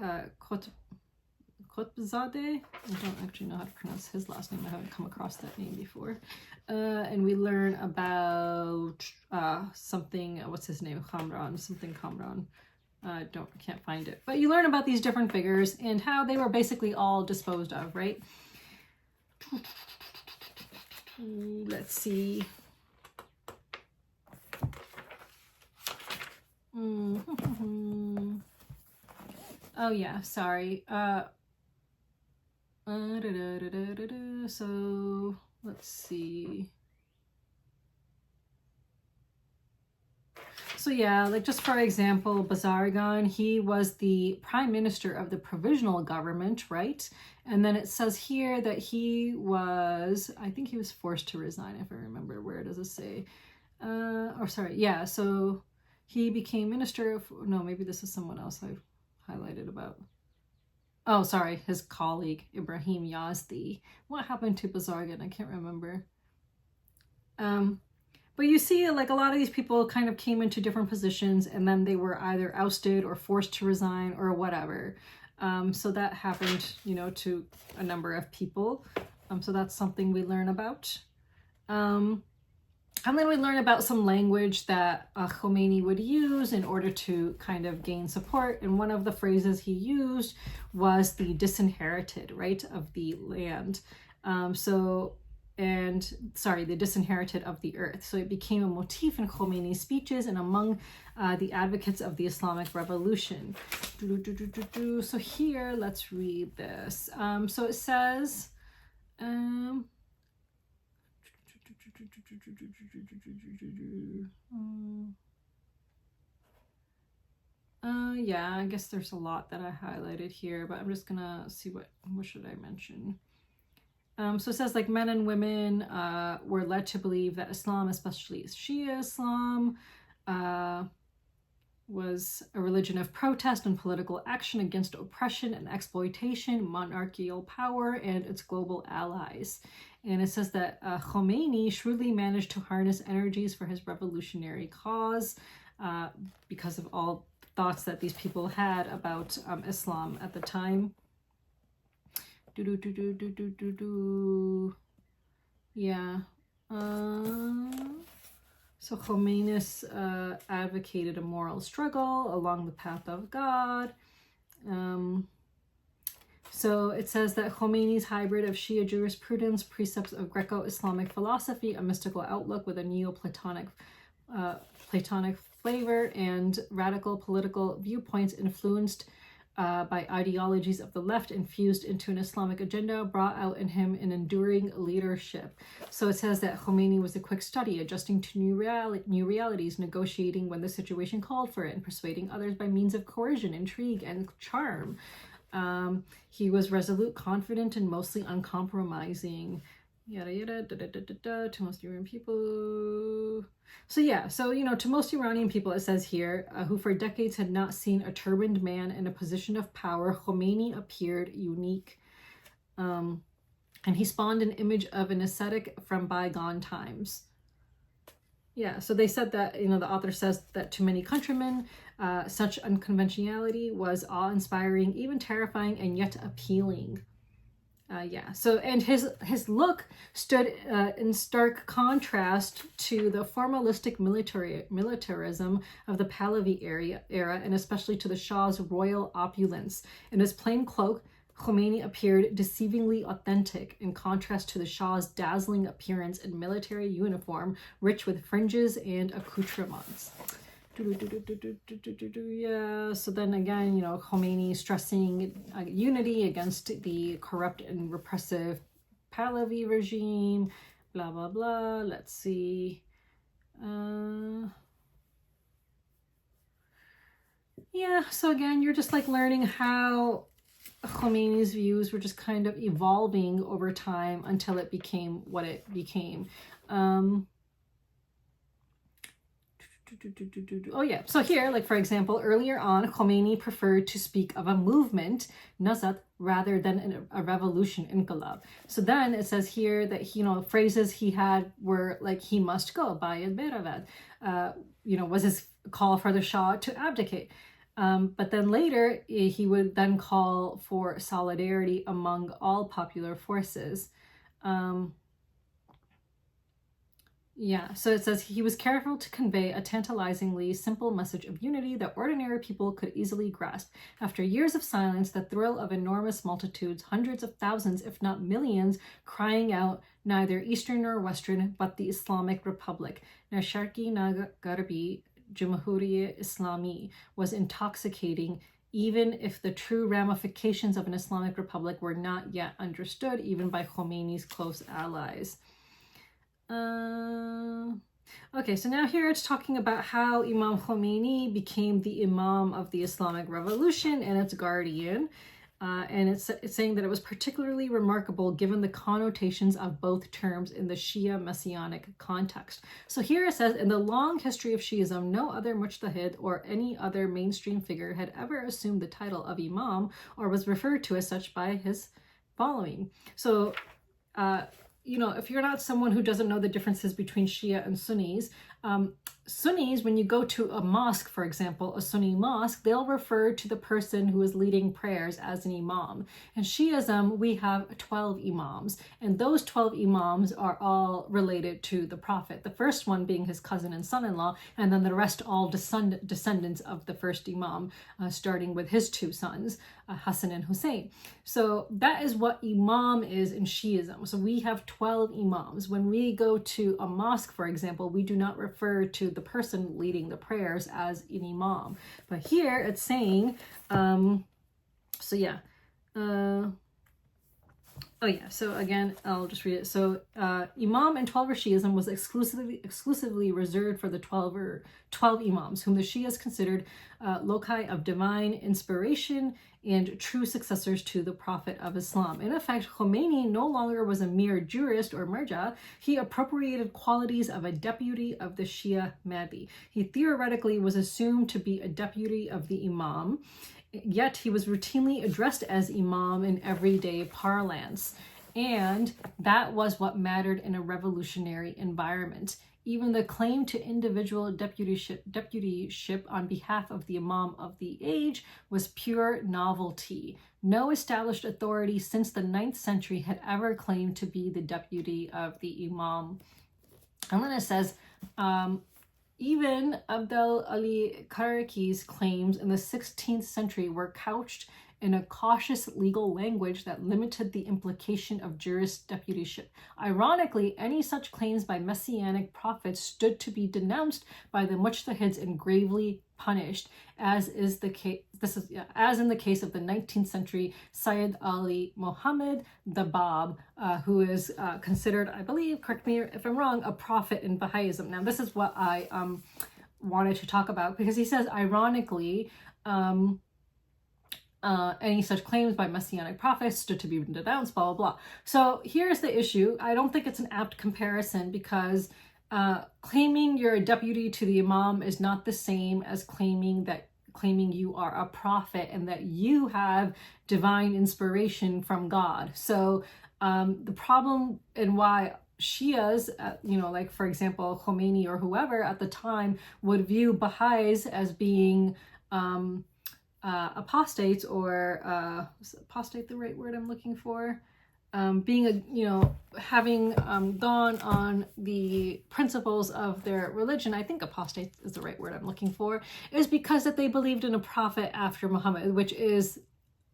Kotbzadeh. I don't actually know how to pronounce his last name. I haven't come across that name before. And we learn about something, what's his name? Kamran. Can't find it. But you learn about these different figures and how they were basically all disposed of, right? Let's see. Oh yeah, sorry. So let's see. So yeah, like just for example, Bazargan, he was the prime minister of the provisional government, right? And then it says here that he was, I think he was forced to resign, if I remember. Where does it say? So he became minister of, no, maybe this is someone else I've highlighted about. Oh, sorry, his colleague, Ibrahim Yazdi. What happened to Bazargan? I can't remember. But you see, like a lot of these people kind of came into different positions and then they were either ousted or forced to resign or whatever. So that happened, you know, to a number of people. So that's something we learn about. And then we learn about some language that Khomeini would use in order to kind of gain support. And one of the phrases he used was the disinherited, right, of the land. The disinherited of the earth. So it became a motif in Khomeini's speeches and among the advocates of the Islamic Revolution. So here, let's read this. So it says, yeah, I guess there's a lot that I highlighted here, but I'm just gonna see what should I mention. So it says like men and women were led to believe that Islam, especially Shia Islam, was a religion of protest and political action against oppression and exploitation, monarchical power, and its global allies. And it says that Khomeini shrewdly managed to harness energies for his revolutionary cause because of all thoughts that these people had about Islam at the time. Yeah. So Khomeini advocated a moral struggle along the path of God. So it says that Khomeini's hybrid of Shia jurisprudence, precepts of Greco-Islamic philosophy, a mystical outlook with a Neoplatonic Platonic flavor, and radical political viewpoints influenced by ideologies of the left infused into an Islamic agenda brought out in him an enduring leadership. So it says that Khomeini was a quick study, adjusting to new realities, negotiating when the situation called for it, and persuading others by means of coercion, intrigue, and charm. He was resolute, confident, and mostly uncompromising. Yada yada da da da da da to most Iranian people. So yeah, so you know, to most Iranian people, it says here, who for decades had not seen a turbaned man in a position of power, Khomeini appeared unique, and he spawned an image of an ascetic from bygone times. Yeah, so they said that, you know, the author says that to many countrymen, such unconventionality was awe-inspiring, even terrifying, and yet appealing. Yeah, so, and his look stood in stark contrast to the formalistic militarism of the Pahlavi era, and especially to the Shah's royal opulence. In his plain cloak, Khomeini appeared deceivingly authentic, in contrast to the Shah's dazzling appearance in military uniform, rich with fringes and accoutrements. Yeah, so then again, you know, Khomeini stressing unity against the corrupt and repressive Pahlavi regime, blah, blah, blah. Let's see. Yeah, so again, you're just like learning how Khomeini's views were just kind of evolving over time until it became what it became. Oh yeah, so here, like for example, earlier on, Khomeini preferred to speak of a movement, Nazat, rather than a revolution, Inqilab. So then it says here that, you know, phrases he had were like, he must go, Bayad Beravad, you know, was his call for the Shah to abdicate. But then later, he would then call for solidarity among all popular forces. Yeah, so it says he was careful to convey a tantalizingly simple message of unity that ordinary people could easily grasp. After years of silence, the thrill of enormous multitudes, hundreds of thousands, if not millions, crying out neither Eastern nor Western, but the Islamic Republic, na Sharqi na Garbi, Jumhuriye Islami, was intoxicating, even if the true ramifications of an Islamic Republic were not yet understood, even by Khomeini's close allies. Okay, so now here it's talking about how Imam Khomeini became the Imam of the Islamic Revolution and its guardian. And it's saying that it was particularly remarkable given the connotations of both terms in the Shia Messianic context. So here it says, in the long history of Shiism, no other mujtahid or any other mainstream figure had ever assumed the title of Imam or was referred to as such by his following. So, you know, if you're not someone who doesn't know the differences between Shia and Sunnis, Sunnis, when you go to a mosque, for example, a Sunni mosque, they'll refer to the person who is leading prayers as an imam. In Shiism, we have 12 imams, and those 12 imams are all related to the Prophet, the first one being his cousin and son-in-law, and then the rest all descendants of the first imam, starting with his two sons, Hassan and Hussein. So that is what imam is in Shiism. So we have 12 imams. When we go to a mosque, for example, we do not refer to the person leading the prayers as an imam. But here it's saying, so yeah. Oh yeah, so again, I'll just read it. So Imam in Twelver Shiism was exclusively reserved for the 12 Imams, whom the Shias considered loci of divine inspiration and true successors to the Prophet of Islam. In effect, Khomeini no longer was a mere jurist or marja. He appropriated qualities of a deputy of the Shia Mahdi. He theoretically was assumed to be a deputy of the Imam, yet he was routinely addressed as Imam in everyday parlance. And that was what mattered in a revolutionary environment. Even the claim to individual deputyship on behalf of the Imam of the age was pure novelty. No established authority since the 9th century had ever claimed to be the deputy of the Imam. And then it says, even Abdel Ali Karaki's claims in the 16th century were couched in a cautious legal language that limited the implication of jurist deputyship. Ironically, any such claims by messianic prophets stood to be denounced by the mujtahids and gravely punished, as in the case of the 19th century Sayyid Ali Muhammad the Bab, who is considered, I believe, correct me if I'm wrong, a prophet in Baha'ism. Now, this is what I wanted to talk about, because he says, ironically, any such claims by messianic prophets stood to be denounced, blah, blah, blah. So here's the issue. I don't think it's an apt comparison, because claiming you're a deputy to the Imam is not the same as claiming you are a prophet and that you have divine inspiration from God. So the problem and why Shias, like for example, Khomeini or whoever at the time would view Baha'is as being apostates, or is apostate the right word I'm looking for? Having gone on the principles of their religion, I think apostate is the right word I'm looking for, is because that they believed in a prophet after Muhammad, which is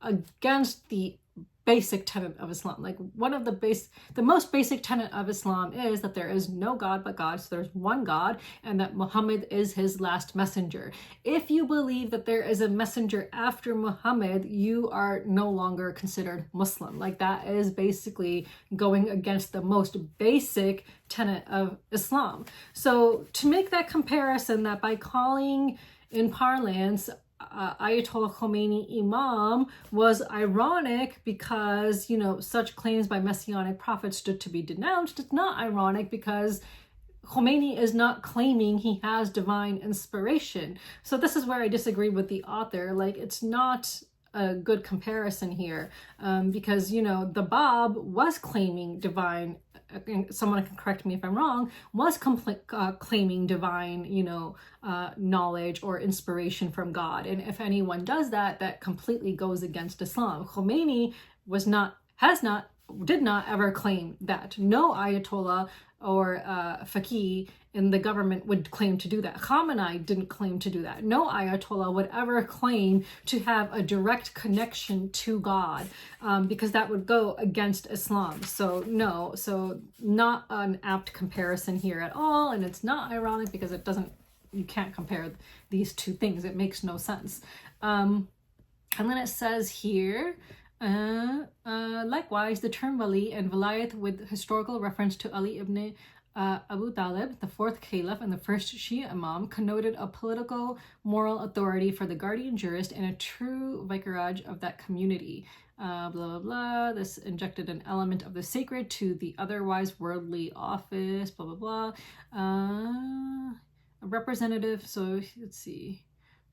against the basic tenet of Islam. Like one of the most basic tenet of Islam is that there is no God but God. So there's one God, and that Muhammad is his last messenger. If you believe that there is a messenger after Muhammad, you are no longer considered Muslim. Like that is basically going against the most basic tenet of Islam. So to make that comparison, that by calling in parlance Ayatollah Khomeini Imam was ironic because, you know, such claims by messianic prophets stood to be denounced, it's not ironic because Khomeini is not claiming he has divine inspiration. So this is where I disagree with the author. Like, it's not a good comparison here, because, you know, the Bab was claiming divine, someone can correct me if I'm wrong, was claiming divine, you know, knowledge or inspiration from God. And if anyone does that, that completely goes against Islam. Khomeini did not ever claim that. No Ayatollah or faqih in the government would claim to do that. Khamenei didn't claim to do that. No Ayatollah would ever claim to have a direct connection to God, because that would go against Islam. So no, so not an apt comparison here at all. And it's not ironic because you can't compare these two things. It makes no sense. And then it says here, likewise, the term wali and vilayat with historical reference to Ali ibn Abu Talib, the fourth caliph and the first Shia imam, connoted a political moral authority for the guardian jurist and a true vicarage of that community. Blah, blah, blah. This injected an element of the sacred to the otherwise worldly office, blah, blah, blah. A representative, so let's see.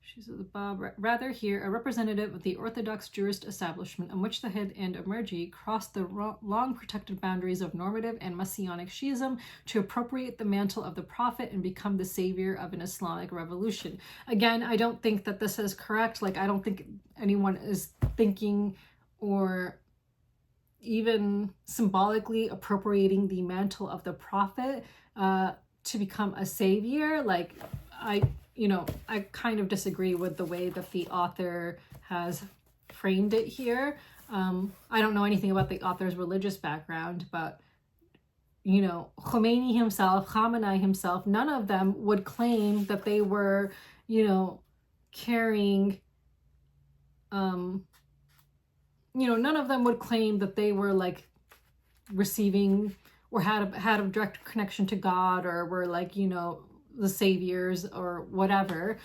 She's the Bab. Rather here, a representative of the Orthodox jurist establishment on which the Hid and Emerji crossed the long protected boundaries of normative and messianic Shiism to appropriate the mantle of the prophet and become the savior of an Islamic revolution. Again, I don't think that this is correct. Like, I don't think anyone is thinking or even symbolically appropriating the mantle of the prophet to become a savior. Like, I kind of disagree with the way that the author has framed it here. I don't know anything about the author's religious background, but, you know, Khomeini himself, Khamenei himself, none of them would claim that they were, you know, carrying, none of them would claim that they were like receiving or had a direct connection to God, or were like, you know, the saviors or whatever.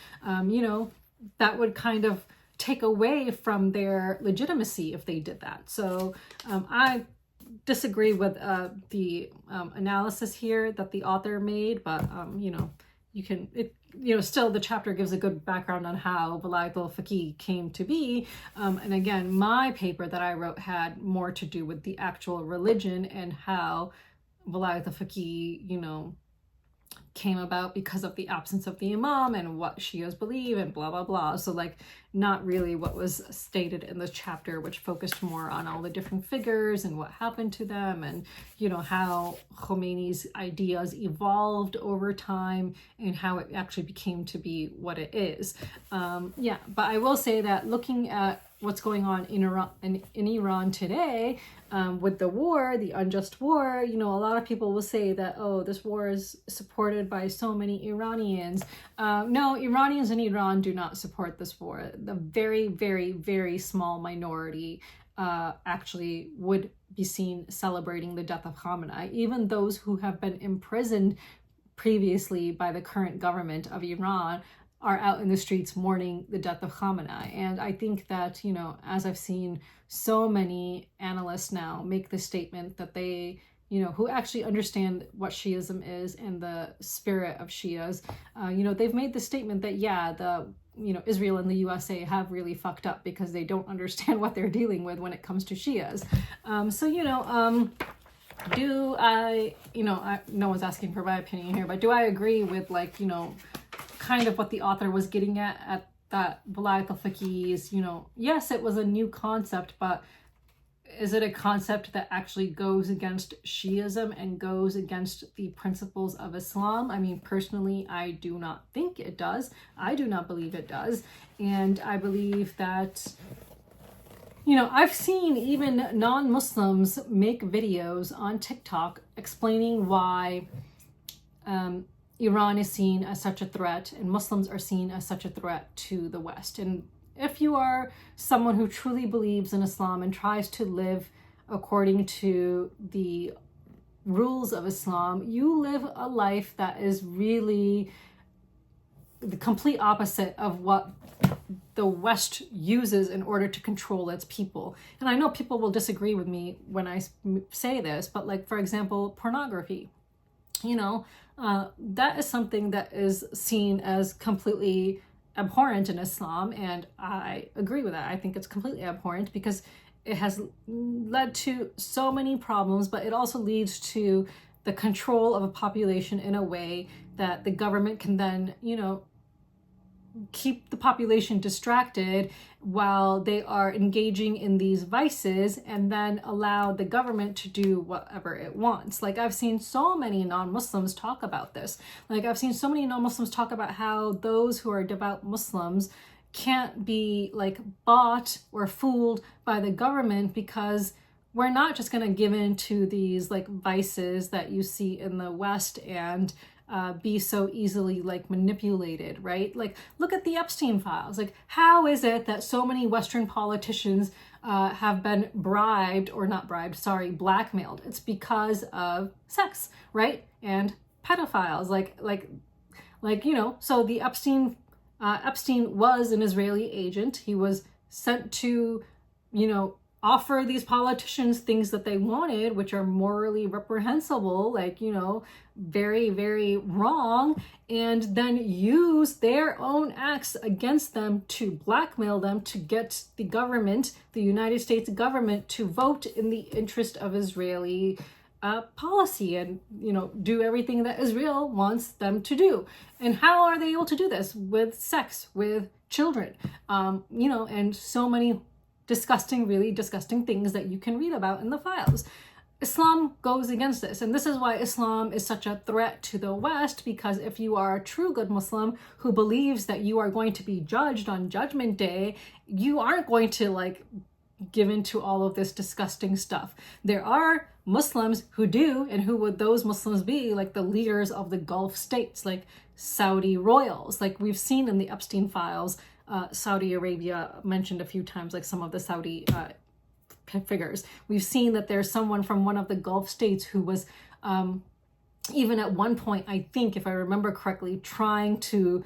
That would kind of take away from their legitimacy if they did that. So I disagree with the analysis here that the author made, but still the chapter gives a good background on how Vilayat al-Faqih came to be. And again, my paper that I wrote had more to do with the actual religion and how Vilayat al-Faqih, came about because of the absence of the imam and what Shias believe and blah, blah, blah. So like not really what was stated in the chapter, which focused more on all the different figures and what happened to them and, how Khomeini's ideas evolved over time and how it actually became to be what it is. But I will say that looking at what's going on in Iran today, with the war, the unjust war, a lot of people will say that, oh, this war is supported by so many Iranians. No, Iranians in Iran do not support this war. The very, very, very small minority actually would be seen celebrating the death of Khamenei. Even those who have been imprisoned previously by the current government of Iran are out in the streets mourning the death of Khamenei. And I think that, as I've seen so many analysts now make the statement that they, who actually understand what Shiism is and the spirit of Shias, they've made the statement that, Israel and the USA have really fucked up because they don't understand what they're dealing with when it comes to Shias. Do I, no one's asking for my opinion here, but do I agree with kind of what the author was getting at that Vilayat al-Faqih is, yes, it was a new concept, but is it a concept that actually goes against Shiism and goes against the principles of Islam? I mean, personally, I do not think it does. I do not believe it does. And I believe that, You know, I've seen even non-Muslims make videos on TikTok explaining why Iran is seen as such a threat and Muslims are seen as such a threat to the West. And if you are someone who truly believes in Islam and tries to live according to the rules of Islam, you live a life that is really the complete opposite of what the West uses in order to control its people. And I know people will disagree with me when I say this, but like, for example, pornography, you know, that is something that is seen as completely abhorrent in Islam. And I agree with that. I think it's completely abhorrent because it has led to so many problems, but it also leads to the control of a population in a way that the government can then, you know, keep the population distracted while they are engaging in these vices and then allow the government to do whatever it wants. Like, I've seen so many non-Muslims talk about this. Like, I've seen so many non-Muslims talk about how those who are devout Muslims can't be like bought or fooled by the government because we're not just going to give in to these like vices that you see in the West and be so easily like manipulated, right? Like, look at the Epstein files. Like, how is it that so many Western politicians have been bribed, or not bribed, sorry, blackmailed? It's because of sex, right? And pedophiles, like you know. So the Epstein was an Israeli agent. He was sent to, you know, offer these politicians things that they wanted, which are morally reprehensible, like, you know, very, very wrong, and then use their own acts against them to blackmail them to get the government, the United States government, to vote in the interest of Israeli policy and, you know, do everything that Israel wants them to do. And how are they able to do this? With sex, with children, you know, and so many disgusting, really disgusting things that you can read about in the files. Islam goes against this. And this is why Islam is such a threat to the West, because if you are a true good Muslim who believes that you are going to be judged on Judgment Day, you aren't going to like give into all of this disgusting stuff. There are Muslims who do, and who would those Muslims be? Like the leaders of the Gulf states, like Saudi royals. Like we've seen in the Epstein files, Saudi Arabia mentioned a few times, like some of the Saudi figures. We've seen that there's someone from one of the Gulf states who was even at one point, I think, if I remember correctly, trying to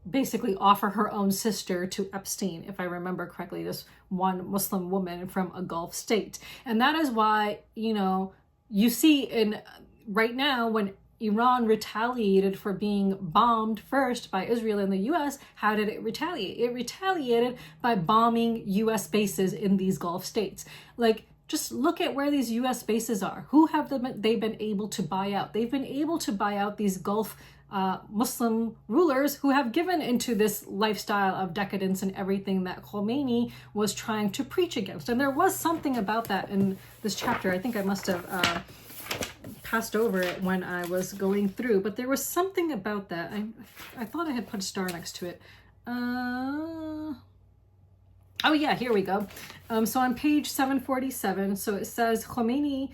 basically offer her own sister to Epstein, if I remember correctly, this one Muslim woman from a Gulf state. And that is why, you know, you see in right now when Iran retaliated for being bombed first by Israel and the US, how did it retaliate? It retaliated by bombing US bases in these Gulf states. Like, just look at where these US bases are. Who have they been able to buy out? They've been able to buy out these Gulf Muslim rulers who have given into this lifestyle of decadence and everything that Khomeini was trying to preach against. And there was something about that in this chapter. I think I must have passed over it when I was going through, but there was something about that. I thought I had put a star next to it. Oh yeah, here we go. So on page 747, so it says Khomeini,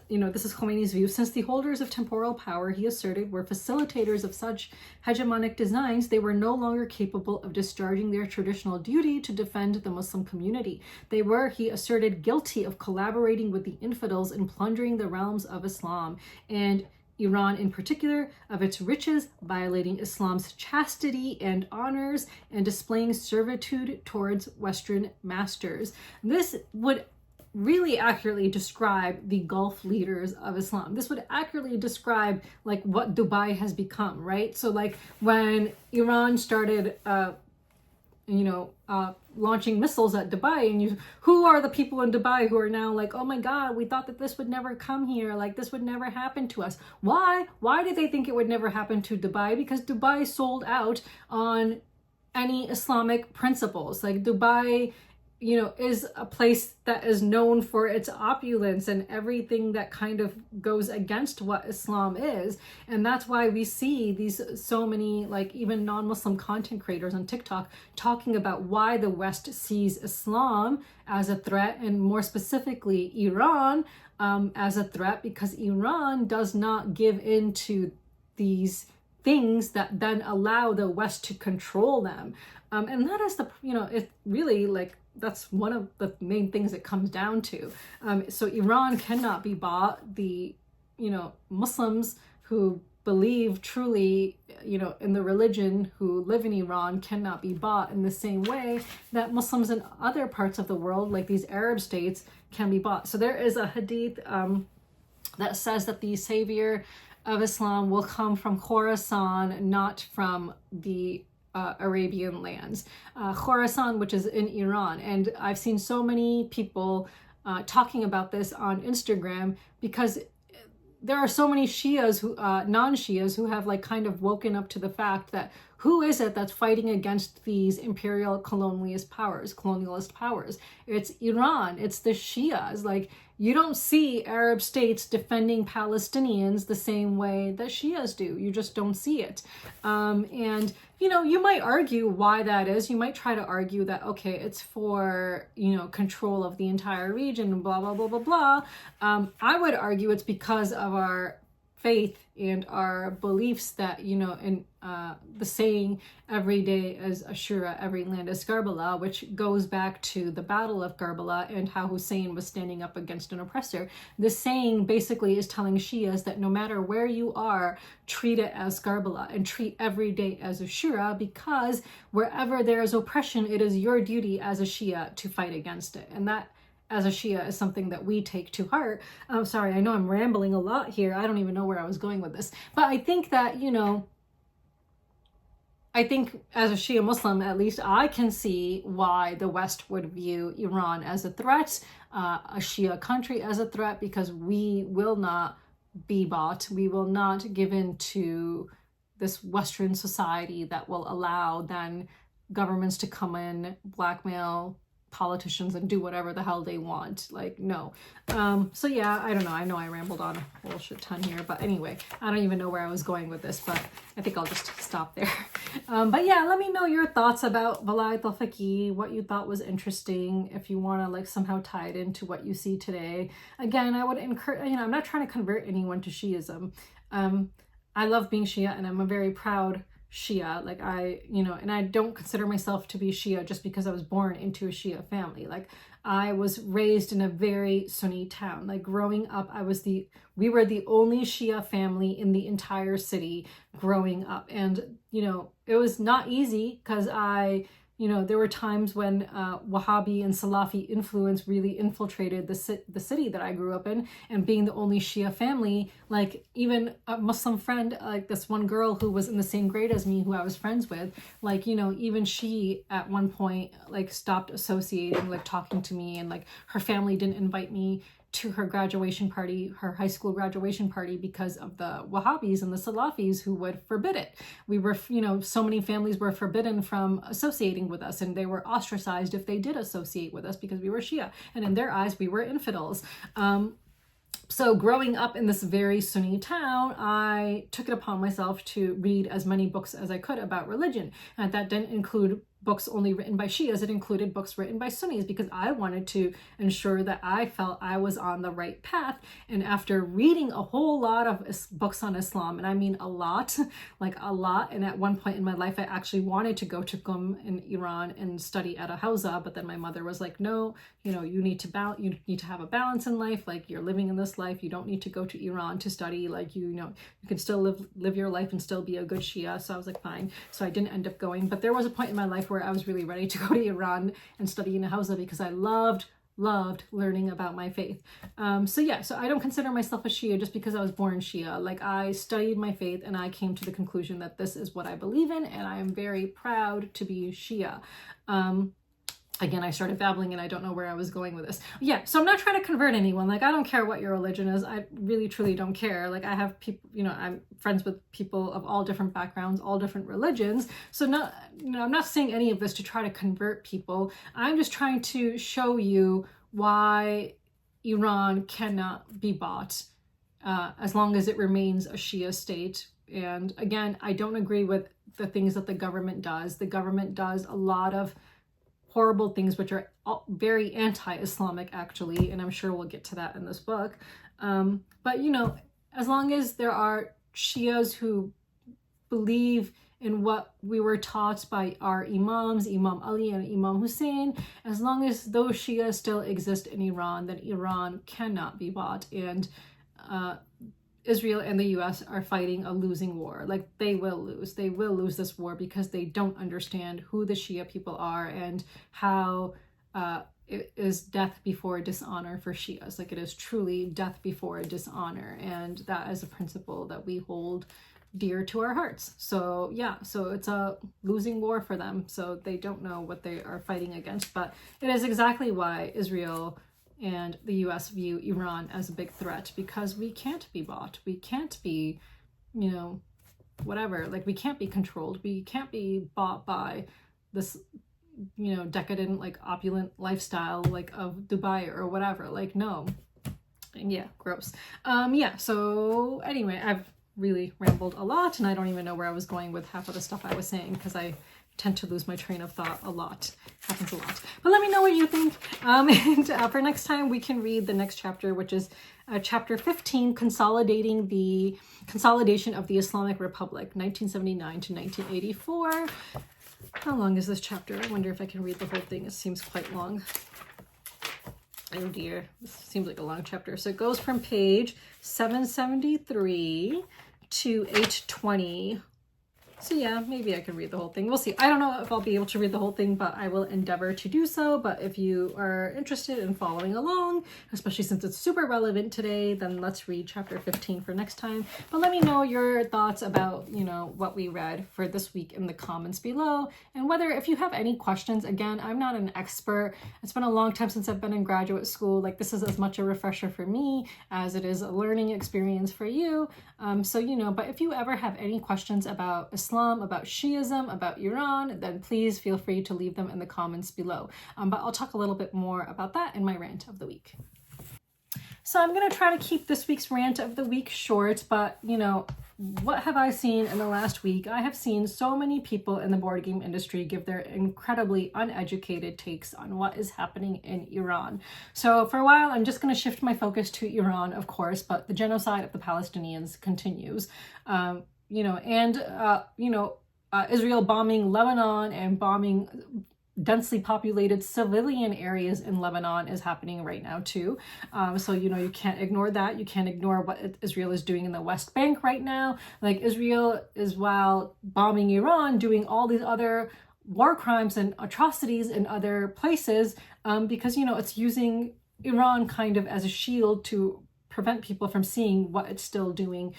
you know, this is Khomeini's view. Since the holders of temporal power, he asserted, were facilitators of such hegemonic designs, they were no longer capable of discharging their traditional duty to defend the Muslim community. They were, he asserted, guilty of collaborating with the infidels in plundering the realms of Islam, and Iran in particular, of its riches, violating Islam's chastity and honors, and displaying servitude towards Western masters. This would really accurately describe the Gulf leaders of Islam. This would accurately describe like what Dubai has become, right? So like when Iran started launching missiles at Dubai, and who are the people in Dubai who are now like, oh my God, we thought that this would never come here, like this would never happen to us. Why did they think it would never happen to Dubai? Because Dubai sold out on any Islamic principles. Like Dubai you know, is a place that is known for its opulence and everything that kind of goes against what Islam is. And that's why we see these so many, like, even non-Muslim content creators on TikTok talking about why the West sees Islam as a threat, and more specifically Iran as a threat, because Iran does not give in to these things that then allow the West to control them. And that is the, you know, it really, like, that's one of the main things it comes down to. So Iran cannot be bought. The, you know, Muslims who believe truly, you know, in the religion, who live in Iran, cannot be bought in the same way that Muslims in other parts of the world, like these Arab states, can be bought. So there is a hadith that says that the savior of Islam will come from Khorasan, not from the Arabian lands. Khorasan, which is in Iran. And I've seen so many people talking about this on Instagram, because there are so many Shias who, non-Shias, who have like kind of woken up to the fact that who is it that's fighting against these imperial colonialist powers? It's Iran, it's the Shias. Like, you don't see Arab states defending Palestinians the same way that Shias do. You just don't see it. And, you know, you might argue why that is. You might try to argue that, okay, it's for, you know, control of the entire region and blah, blah, blah, blah, blah. I would argue it's because of our faith and our beliefs that, you know, in the saying, every day is Ashura, every land is Karbala, which goes back to the Battle of Karbala and how Hussein was standing up against an oppressor. This saying basically is telling Shias that no matter where you are, treat it as Karbala and treat every day as Ashura, because wherever there is oppression, it is your duty as a Shia to fight against it. And that, as a Shia, is something that we take to heart. I'm sorry, I know I'm rambling a lot here. I don't even know where I was going with this. But I think that, you know, I think as a Shia Muslim, at least, I can see why the West would view Iran as a threat, a Shia country as a threat, because we will not be bought. We will not give in to this Western society that will allow then governments to come in, blackmail politicians, and do whatever the hell they want. Like, no. So yeah, I don't know. I know I rambled on a whole shit ton here, but anyway, I don't even know where I was going with this, but I think I'll just stop there. But yeah, let me know your thoughts about Walayat al-Faqih, what you thought was interesting, if you want to like somehow tie it into what you see today. Again, I would encourage, you know, I'm not trying to convert anyone to Shiism. I love being Shia, and I'm a very proud Shia. Like, I, you know, and I don't consider myself to be Shia just because I was born into a Shia family. Like, I was raised in a very Sunni town. Like, growing up, we were the only Shia family in the entire city growing up. And, you know, it was not easy, because you know, there were times when Wahhabi and Salafi influence really infiltrated the city that I grew up in, and being the only Shia family, like, even a Muslim friend, like this one girl who was in the same grade as me, who I was friends with, like, you know, even she at one point like stopped associating, like talking to me, and like her family didn't invite me to her graduation party, her high school graduation party, because of the Wahhabis and the Salafis who would forbid it. We were, you know, so many families were forbidden from associating with us, and they were ostracized if they did associate with us because we were Shia, and in their eyes we were infidels. So growing up in this very Sunni town, I took it upon myself to read as many books as I could about religion, and that didn't include books only written by Shias. It included books written by Sunnis, because I wanted to ensure that I felt I was on the right path. And after reading a whole lot of books on Islam, and I mean a lot, like a lot, and at one point in my life I actually wanted to go to Qum in Iran and study at a hawza, but then my mother was like, no, you know, you need to have a balance in life. Like, you're living in this life, you don't need to go to Iran to study. Like, you know, you can still live your life and still be a good Shia. So I was like, fine. So I didn't end up going, but there was a point in my life where I was really ready to go to Iran and study in a hawza, because I loved learning about my faith. So yeah, so I don't consider myself a Shia just because I was born Shia. Like, I studied my faith and I came to the conclusion that this is what I believe in, and I am very proud to be Shia. Again, I started babbling and I don't know where I was going with this. Yeah, so I'm not trying to convert anyone. Like, I don't care what your religion is. I really, truly don't care. Like, I have people, you know, I'm friends with people of all different backgrounds, all different religions. So not, you know, I'm not saying any of this to try to convert people. I'm just trying to show you why Iran cannot be bought as long as it remains a Shia state. And again, I don't agree with the things that the government does. The government does a lot of horrible things which are very anti-Islamic, actually, and I'm sure we'll get to that in this book. But you know, as long as there are Shias who believe in what we were taught by our imams, Imam Ali and Imam Hussein, as long as those Shias still exist in Iran, then Iran cannot be bought. And Israel and the US are fighting a losing war. Like, they will lose. They will lose this war because they don't understand who the Shia people are and how it is death before dishonor for Shias. Like, it is truly death before dishonor. And that is a principle that we hold dear to our hearts. So yeah, so it's a losing war for them. So they don't know what they are fighting against. But it is exactly why Israel and the US view Iran as a big threat, because we can't be bought. We can't be, you know, whatever. Like, we can't be controlled. We can't be bought by this, you know, decadent, like, opulent lifestyle, like, of Dubai or whatever. Like, no. Yeah, gross. Yeah, so anyway, I've really rambled a lot, and I don't even know where I was going with half of the stuff I was saying, because I tend to lose my train of thought a lot. Happens a lot. But let me know what you think. And for next time, we can read the next chapter, which is chapter 15, Consolidation of the Islamic Republic, 1979 to 1984. How long is this chapter? I wonder if I can read the whole thing. It seems quite long. Oh dear, this seems like a long chapter. So it goes from page 773 to 820. So yeah, maybe I can read the whole thing. We'll see. I don't know if I'll be able to read the whole thing, but I will endeavor to do so. But if you are interested in following along, especially since it's super relevant today, then let's read chapter 15 for next time. But let me know your thoughts about, you know, what we read for this week in the comments below. And whether, if you have any questions, again, I'm not an expert. It's been a long time since I've been in graduate school. Like, this is as much a refresher for me as it is a learning experience for you. So, you know, but if you ever have any questions about Islam, about Shiism, about Iran, then please feel free to leave them in the comments below. But I'll talk a little bit more about that in my rant of the week. So I'm going to try to keep this week's rant of the week short, but, you know, what have I seen in the last week? I have seen so many people in the board game industry give their incredibly uneducated takes on what is happening in Iran. So for a while, I'm just going to shift my focus to Iran, of course, but the genocide of the Palestinians continues. Israel bombing Lebanon and bombing densely populated civilian areas in Lebanon is happening right now too. So, you know, you can't ignore that. You can't ignore what Israel is doing in the West Bank right now. Like, Israel is, while bombing Iran, doing all these other war crimes and atrocities in other places, because, you know, it's using Iran kind of as a shield to prevent people from seeing what it's still doing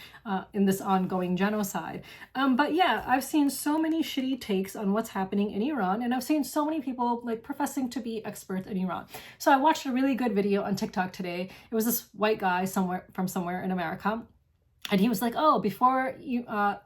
in this ongoing genocide. But yeah, I've seen so many shitty takes on what's happening in Iran, and I've seen so many people like professing to be experts in Iran. So I watched a really good video on TikTok today. It was this white guy from somewhere in America. And he was like, oh, before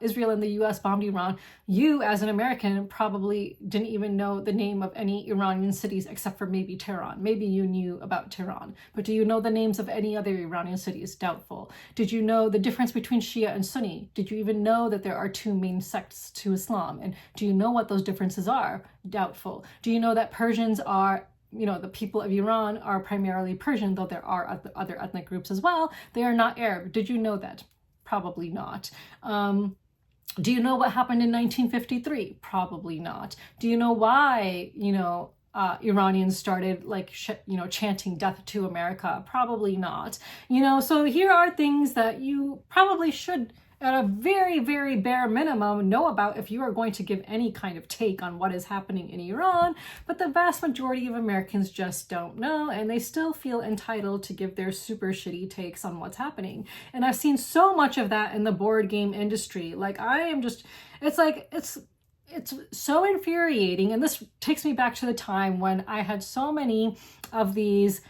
Israel and the US bombed Iran, you as an American probably didn't even know the name of any Iranian cities except for maybe Tehran. Maybe you knew about Tehran, but do you know the names of any other Iranian cities? Doubtful. Did you know the difference between Shia and Sunni? Did you even know that there are two main sects to Islam? And do you know what those differences are? Doubtful. Do you know that Persians are, you know, the people of Iran are primarily Persian, though there are other ethnic groups as well. They are not Arab. Did you know that? Probably not. Do you know what happened in 1953? Probably not. Do you know why, you know, Iranians started like, chanting death to America? Probably not. You know, so here are things that you probably should, at a very, very bare minimum, know about if you are going to give any kind of take on what is happening in Iran. But the vast majority of Americans just don't know, and they still feel entitled to give their super shitty takes on what's happening. And I've seen so much of that in the board game industry. Like, I am just, it's like, it's so infuriating. And this takes me back to the time when I had so many of these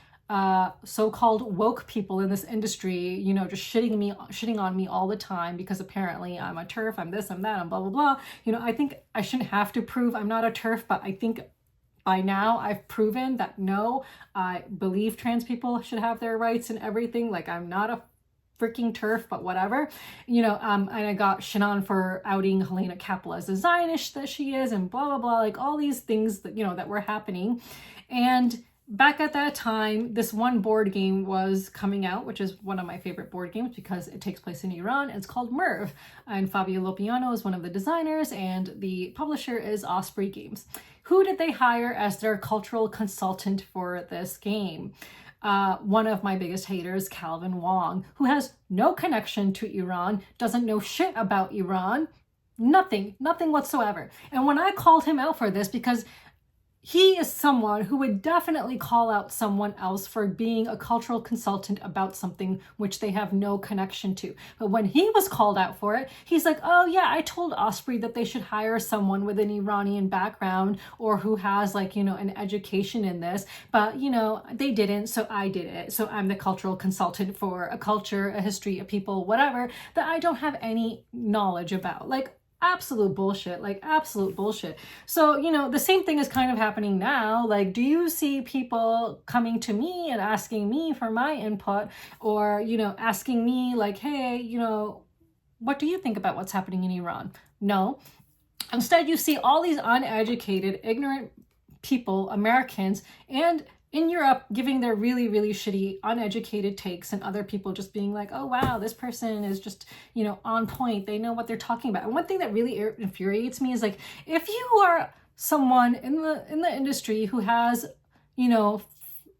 so-called woke people in this industry, you know, just shitting on me all the time because apparently I'm a TERF, I'm this, I'm that, I'm blah, blah, blah. You know, I think I shouldn't have to prove I'm not a TERF, but I think by now I've proven that no, I believe trans people should have their rights and everything. Like, I'm not a freaking TERF, but whatever, you know. And I got shit on for outing Helena Kapla as a Zionist that she is, and blah, blah, blah, like all these things that, you know, that were happening. And back at that time, this one board game was coming out, which is one of my favorite board games because it takes place in Iran. It's called Merv, and Fabio Lopiano is one of the designers, and the publisher is Osprey Games. Who did they hire as their cultural consultant for this game? One of my biggest haters, Calvin Wong, who has no connection to Iran, doesn't know shit about Iran, nothing whatsoever. And when I called him out for this, because he is someone who would definitely call out someone else for being a cultural consultant about something which they have no connection to. But when he was called out for it, he's like, oh yeah, I told Osprey that they should hire someone with an Iranian background or who has, like, you know, an education in this. But, you know, they didn't, so I did it. So I'm the cultural consultant for a culture, a history, a people, whatever, that I don't have any knowledge about. Like, absolute bullshit, like absolute bullshit. So, you know, the same thing is kind of happening now. Like, do you see people coming to me and asking me for my input, or, you know, asking me like, hey, you know, what do you think about what's happening in Iran? No. Instead, you see all these uneducated, ignorant people, Americans, and in Europe, giving their really, really shitty, uneducated takes, and other people just being like, oh, wow, this person is just, you know, on point. They know what they're talking about. And one thing that really infuriates me is, like, if you are someone in the industry who has, you know,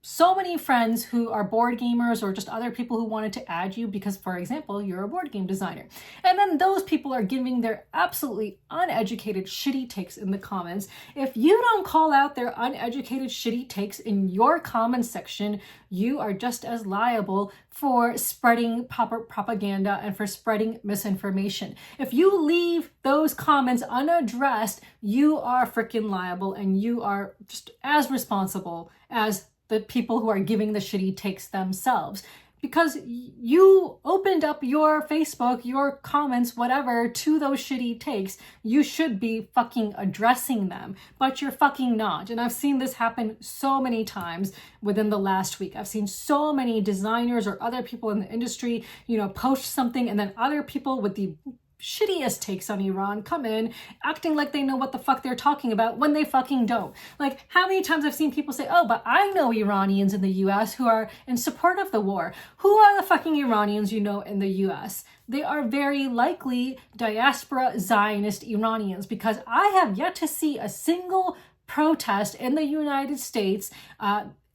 so many friends who are board gamers, or just other people who wanted to add you because, for example, you're a board game designer. And then those people are giving their absolutely uneducated, shitty takes in the comments. If you don't call out their uneducated, shitty takes in your comment section, you are just as liable for spreading propaganda and for spreading misinformation. If you leave those comments unaddressed, you are freaking liable, and you are just as responsible as the people who are giving the shitty takes themselves, because you opened up your Facebook, your comments, whatever, to those shitty takes. You should be fucking addressing them, but you're fucking not. And I've seen this happen so many times within the last week. I've seen so many designers or other people in the industry, you know, post something, and then other people with the shittiest takes on Iran come in acting like they know what the fuck they're talking about when they fucking don't. Like, how many times I've seen people say, oh, but I know Iranians in the US who are in support of the war. Who are the fucking Iranians you know in the US? They are very likely diaspora Zionist Iranians, because I have yet to see a single protest in the United States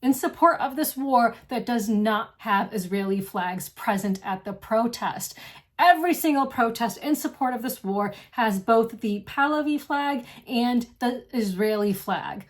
in support of this war that does not have Israeli flags present at the protest. Every single protest in support of this war has both the Pahlavi flag and the Israeli flag.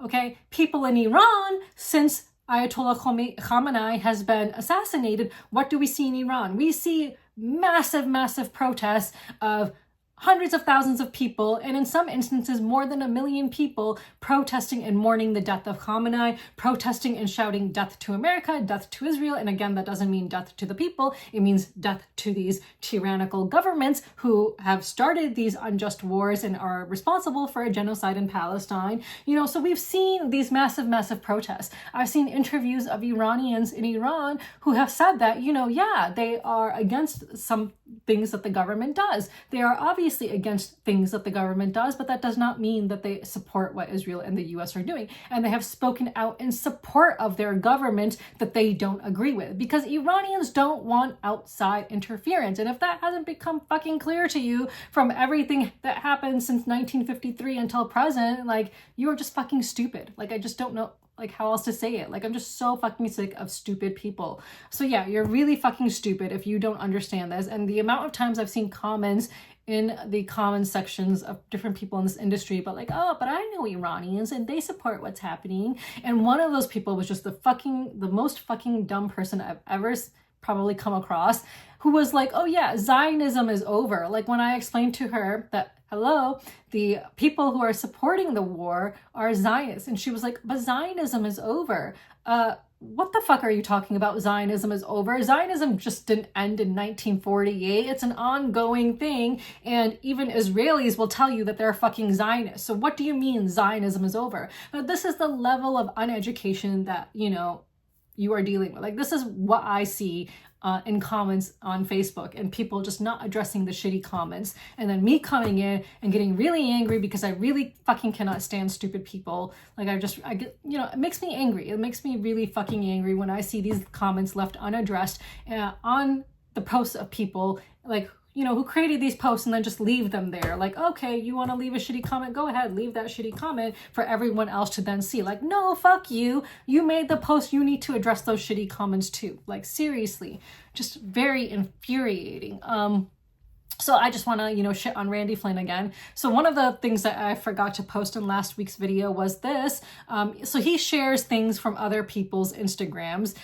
Okay, people in Iran, since Ayatollah Khamenei has been assassinated, what do we see in Iran? We see massive, massive protests of hundreds of thousands of people, and in some instances more than 1 million people, protesting and mourning the death of Khamenei, protesting and shouting death to America, death to Israel. And again, that doesn't mean death to the people, it means death to these tyrannical governments who have started these unjust wars and are responsible for a genocide in Palestine. You know, so we've seen these massive, massive protests. I've seen interviews of Iranians in Iran who have said that, you know, yeah, they are against some things that the government does. They are obviously against things that the government does, but that does not mean that they support what Israel and the US are doing. And they have spoken out in support of their government that they don't agree with, because Iranians don't want outside interference. And if that hasn't become fucking clear to you from everything that happened since 1953 until present, like, you are just fucking stupid. Like, I just don't know like how else to say it. Like, I'm just so fucking sick of stupid people. So yeah, you're really fucking stupid if you don't understand this. And the amount of times I've seen comments in the comment sections of different people in this industry, but like, oh, but I know Iranians and they support what's happening. And one of those people was just the most fucking dumb person I've ever probably come across, who was like, oh yeah, Zionism is over. Like when I explained to her that, hello, the people who are supporting the war are Zionists. And she was like, but Zionism is over. What the fuck are you talking about? Zionism is over. Zionism just didn't end in 1948. It's an ongoing thing. And even Israelis will tell you that they're fucking Zionists. So what do you mean Zionism is over? But this is the level of uneducation that, you know, you are dealing with. Like, this is what I see in comments on Facebook, and people just not addressing the shitty comments, and then me coming in and getting really angry because I really fucking cannot stand stupid people. Like I get, you know, it makes me angry. It makes me really fucking angry when I see these comments left unaddressed on the posts of people, like, you know, who created these posts and then just leave them there. Like, okay, you want to leave a shitty comment? Go ahead, leave that shitty comment for everyone else to then see. Like, no, fuck you. You made the post. You need to address those shitty comments too. Like, seriously, just very infuriating. So I just want to, you know, shit on Randy Flynn again. So one of the things that I forgot to post in last week's video was this. So he shares things from other people's Instagrams,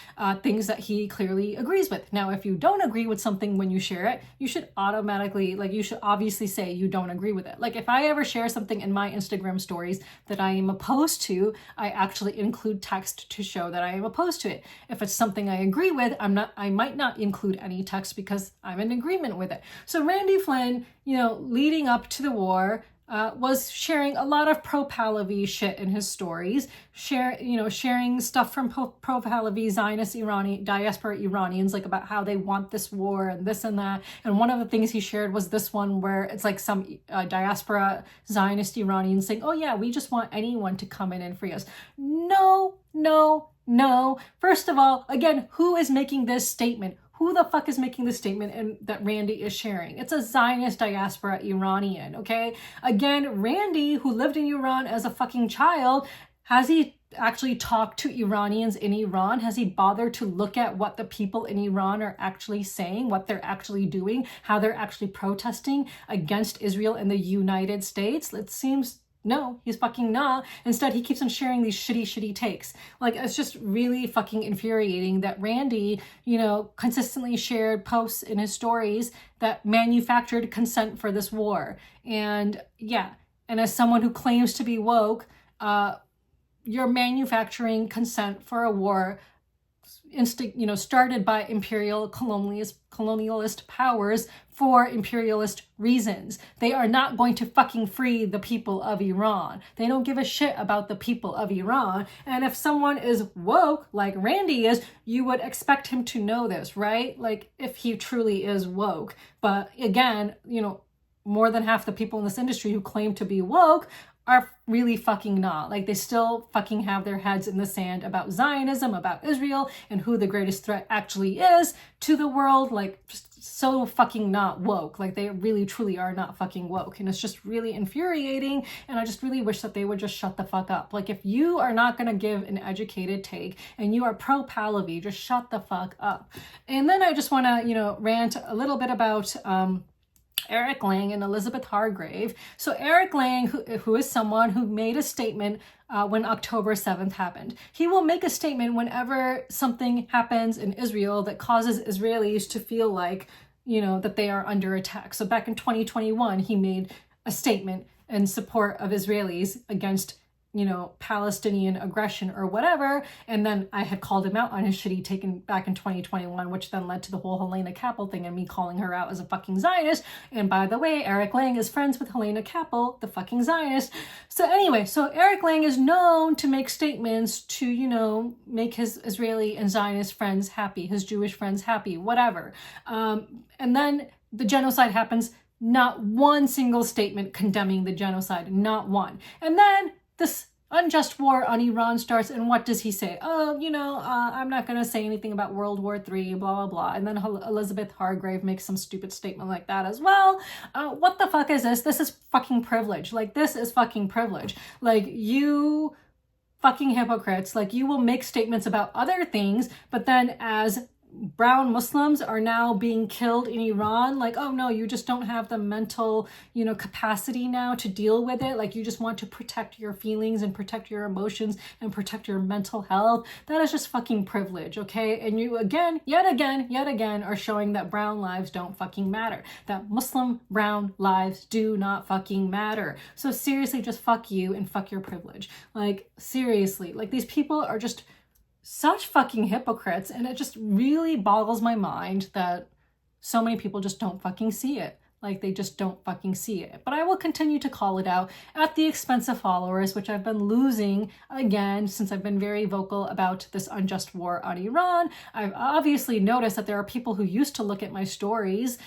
things that he clearly agrees with. Now, if you don't agree with something when you share it, you should automatically, like, you should obviously say you don't agree with it. Like if I ever share something in my Instagram stories that I am opposed to, I actually include text to show that I am opposed to it. If it's something I agree with, I might not include any text because I'm in agreement with it. So Randy Flynn, you know, leading up to the war, was sharing a lot of pro-Pahlavi shit in his stories, sharing stuff from pro-Pahlavi Zionist diaspora Iranians, like about how they want this war and this and that. And one of the things he shared was this one where it's like some diaspora Zionist Iranians saying, oh yeah, we just want anyone to come in and free us. No, no, no. First of all, again, who is making this statement? Who the fuck is making this statement and that Randy is sharing? It's a Zionist diaspora Iranian, okay? Again, Randy, who lived in Iran as a fucking child, has he actually talked to Iranians in Iran? Has he bothered to look at what the people in Iran are actually saying, what they're actually doing, how they're actually protesting against Israel and the United States? It seems no, he's fucking not. Instead, he keeps on sharing these shitty takes. Like, it's just really fucking infuriating that Randy, you know, consistently shared posts in his stories that manufactured consent for this war. And yeah, and as someone who claims to be woke, you're manufacturing consent for a war started by imperial colonialist powers for imperialist reasons. They are not going to fucking free the people of Iran. They don't give a shit about the people of Iran. And if someone is woke, like Randy is, you would expect him to know this, right? Like, if he truly is woke. But again, you know, more than half the people in this industry who claim to be woke are really fucking not. Like, they still fucking have their heads in the sand about Zionism, about Israel, and who the greatest threat actually is to the world. Like, just so fucking not woke. Like, they really truly are not fucking woke. And it's just really infuriating. And I just really wish that they would just shut the fuck up. Like, if you are not going to give an educated take and you are pro-Pahlavi, just shut the fuck up. And then I just want to, you know, rant a little bit about Eric Lang and Elizabeth Hargrave. So Eric Lang, who is someone who made a statement when October 7th happened. He will make a statement whenever something happens in Israel that causes Israelis to feel like, you know, that they are under attack. So back in 2021, he made a statement in support of Israelis against, you know, Palestinian aggression or whatever. And then I had called him out on his shitty taken back in 2021, which then led to the whole Helena Kappel thing and me calling her out as a fucking Zionist. And by the way, Eric Lang is friends with Helena Kappel, the fucking Zionist. So anyway, so Eric Lang is known to make statements to, you know, make his Israeli and Zionist friends happy, his Jewish friends happy, whatever. And then the genocide happens. Not one single statement condemning the genocide, not one. And then this unjust war on Iran starts, and what does he say? Oh, you know, I'm not going to say anything about World War III, blah, blah, blah. And then Elizabeth Hargrave makes some stupid statement like that as well. What the fuck is this? This is fucking privilege. Like, this is fucking privilege. Like, you fucking hypocrites, like, you will make statements about other things, but then as brown Muslims are now being killed in Iran. Like, oh no, you just don't have the mental, capacity now to deal with it. Like, you just want to protect your feelings and protect your emotions and protect your mental health. That is just fucking privilege, okay? And you yet again are showing that brown lives don't fucking matter. That Muslim brown lives do not fucking matter. So seriously, just fuck you and fuck your privilege. Like, seriously, like, these people are just such fucking hypocrites, and it just really boggles my mind that so many people just don't fucking see it. Like, they just don't fucking see it. But I will continue to call it out at the expense of followers, which I've been losing again since I've been very vocal about this unjust war on Iran. I've obviously noticed that there are people who used to look at my stories,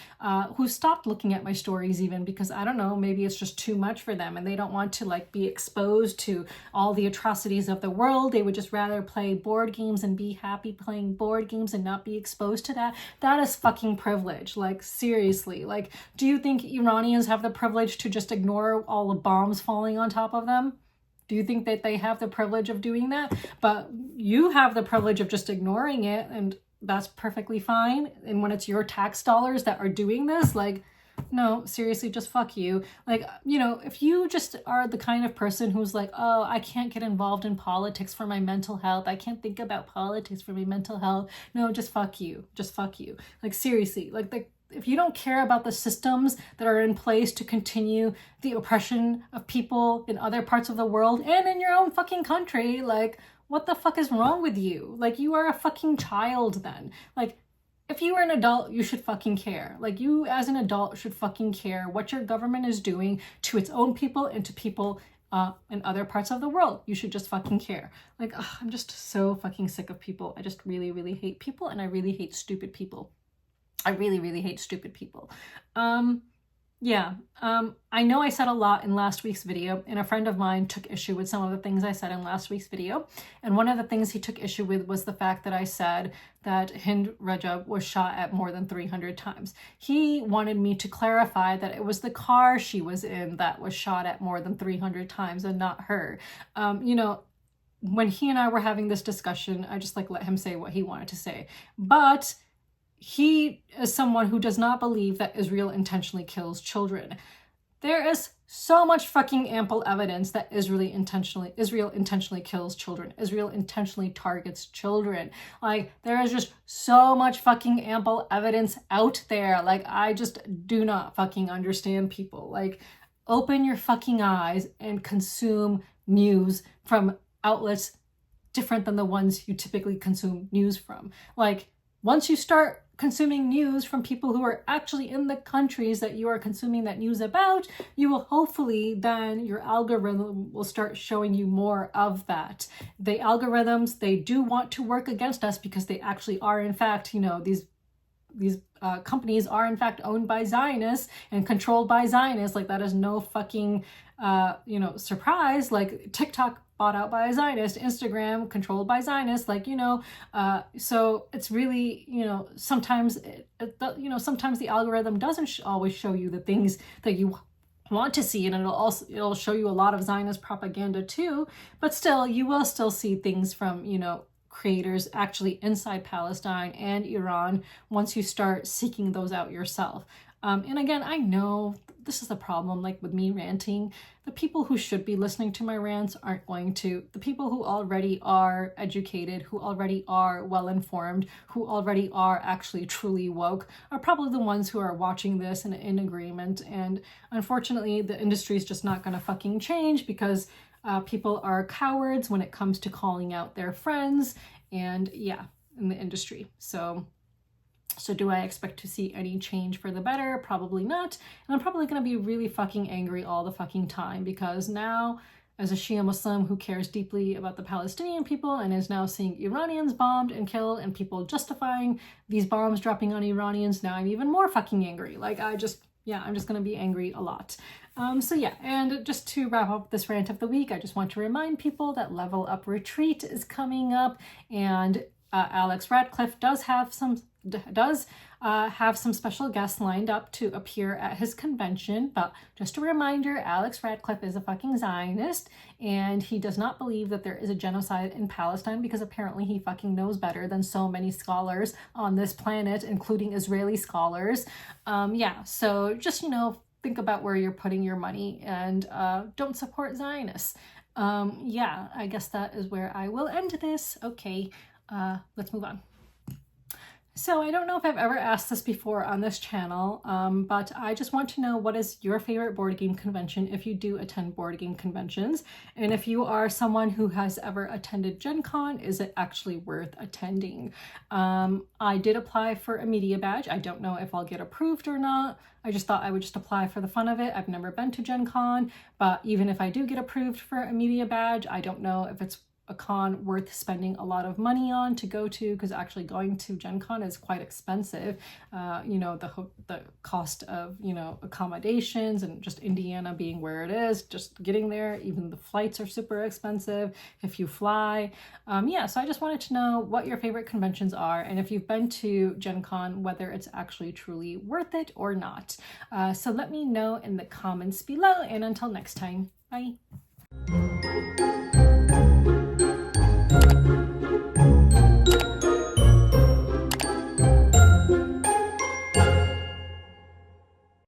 who stopped looking at my stories even because, I don't know, maybe it's just too much for them and they don't want to like be exposed to all the atrocities of the world. They would just rather play board games and be happy playing board games and not be exposed to that. That is fucking privilege. Like, seriously, like, do you think Iranians have the privilege to just ignore all the bombs falling on top of them? Do you think that they have the privilege of doing that? But you have the privilege of just ignoring it, and that's perfectly fine. And when it's your tax dollars that are doing this, like, no, seriously, just fuck you. Like, if you just are the kind of person who's like, oh, I can't get involved in politics for my mental health. I can't think about politics for my mental health. No, just fuck you. Just fuck you. Like, seriously, like, if you don't care about the systems that are in place to continue the oppression of people in other parts of the world and in your own fucking country, like, what the fuck is wrong with you? Like, you are a fucking child then. Like, if you are an adult, you should fucking care. Like, you as an adult should fucking care what your government is doing to its own people and to people in other parts of the world. You should just fucking care. Like, I'm just so fucking sick of people. I just really, really hate people, and I really hate stupid people. I really, really hate stupid people. I know I said a lot in last week's video, and a friend of mine took issue with some of the things I said in last week's video. And one of the things he took issue with was the fact that I said that Hind Rajab was shot at more than 300 times. He wanted me to clarify that it was the car she was in that was shot at more than 300 times and not her. When he and I were having this discussion, I just let him say what he wanted to say. But he is someone who does not believe that Israel intentionally kills children. There is so much fucking ample evidence that Israel intentionally kills children. Israel intentionally targets children. Like, there is just so much fucking ample evidence out there. Like, I just do not fucking understand people. Like, open your fucking eyes and consume news from outlets different than the ones you typically consume news from. Like, once you start consuming news from people who are actually in the countries that you are consuming that news about, you will hopefully then, your algorithm will start showing you more of that. The algorithms, they do want to work against us because they actually are, in fact, these companies are in fact owned by Zionists and controlled by Zionists. Like, that is no fucking surprise. Like, TikTok bought out by a Zionist, Instagram controlled by Zionists, so it's really, sometimes sometimes the algorithm doesn't always show you the things that you want to see, and it'll show you a lot of Zionist propaganda too, but still, you will still see things from, creators actually inside Palestine and Iran once you start seeking those out yourself. And again, I know this is the problem, like with me ranting, the people who should be listening to my rants aren't going to. The people who already are educated, who already are well-informed, who already are actually truly woke, are probably the ones who are watching this and in agreement. And unfortunately, the industry is just not going to fucking change because people are cowards when it comes to calling out their friends and in the industry. So do I expect to see any change for the better? Probably not. And I'm probably going to be really fucking angry all the fucking time because now, as a Shia Muslim who cares deeply about the Palestinian people and is now seeing Iranians bombed and killed and people justifying these bombs dropping on Iranians, now I'm even more fucking angry. Like, I'm just going to be angry a lot. And just to wrap up this rant of the week, I just want to remind people that Level Up Retreat is coming up, and Alex Radcliffe does have some does have some special guests lined up to appear at his convention. But just a reminder, Alex Radcliffe is a fucking Zionist, and he does not believe that there is a genocide in Palestine, because apparently he fucking knows better than so many scholars on this planet, including Israeli scholars. Yeah, so just, you know, think about where you're putting your money, and don't support Zionists. Yeah, I guess that is where I will end this. Okay, let's move on. So I don't know if I've ever asked this before on this channel, but I just want to know, what is your favorite board game convention if you do attend board game conventions? And if you are someone who has ever attended Gen Con, is it actually worth attending? I did apply for a media badge. I don't know if I'll get approved or not. I just thought I would just apply for the fun of it. I've never been to Gen Con, but even if I do get approved for a media badge, I don't know if it's a con worth spending a lot of money on to go to, because actually going to Gen Con is quite expensive. You know, the cost of, you know, accommodations, and just Indiana being where it is, just getting there, even the flights are super expensive if you fly. Yeah, so I just wanted to know what your favorite conventions are, and if you've been to Gen Con, whether it's actually truly worth it or not. So let me know in the comments below, and until next time, bye.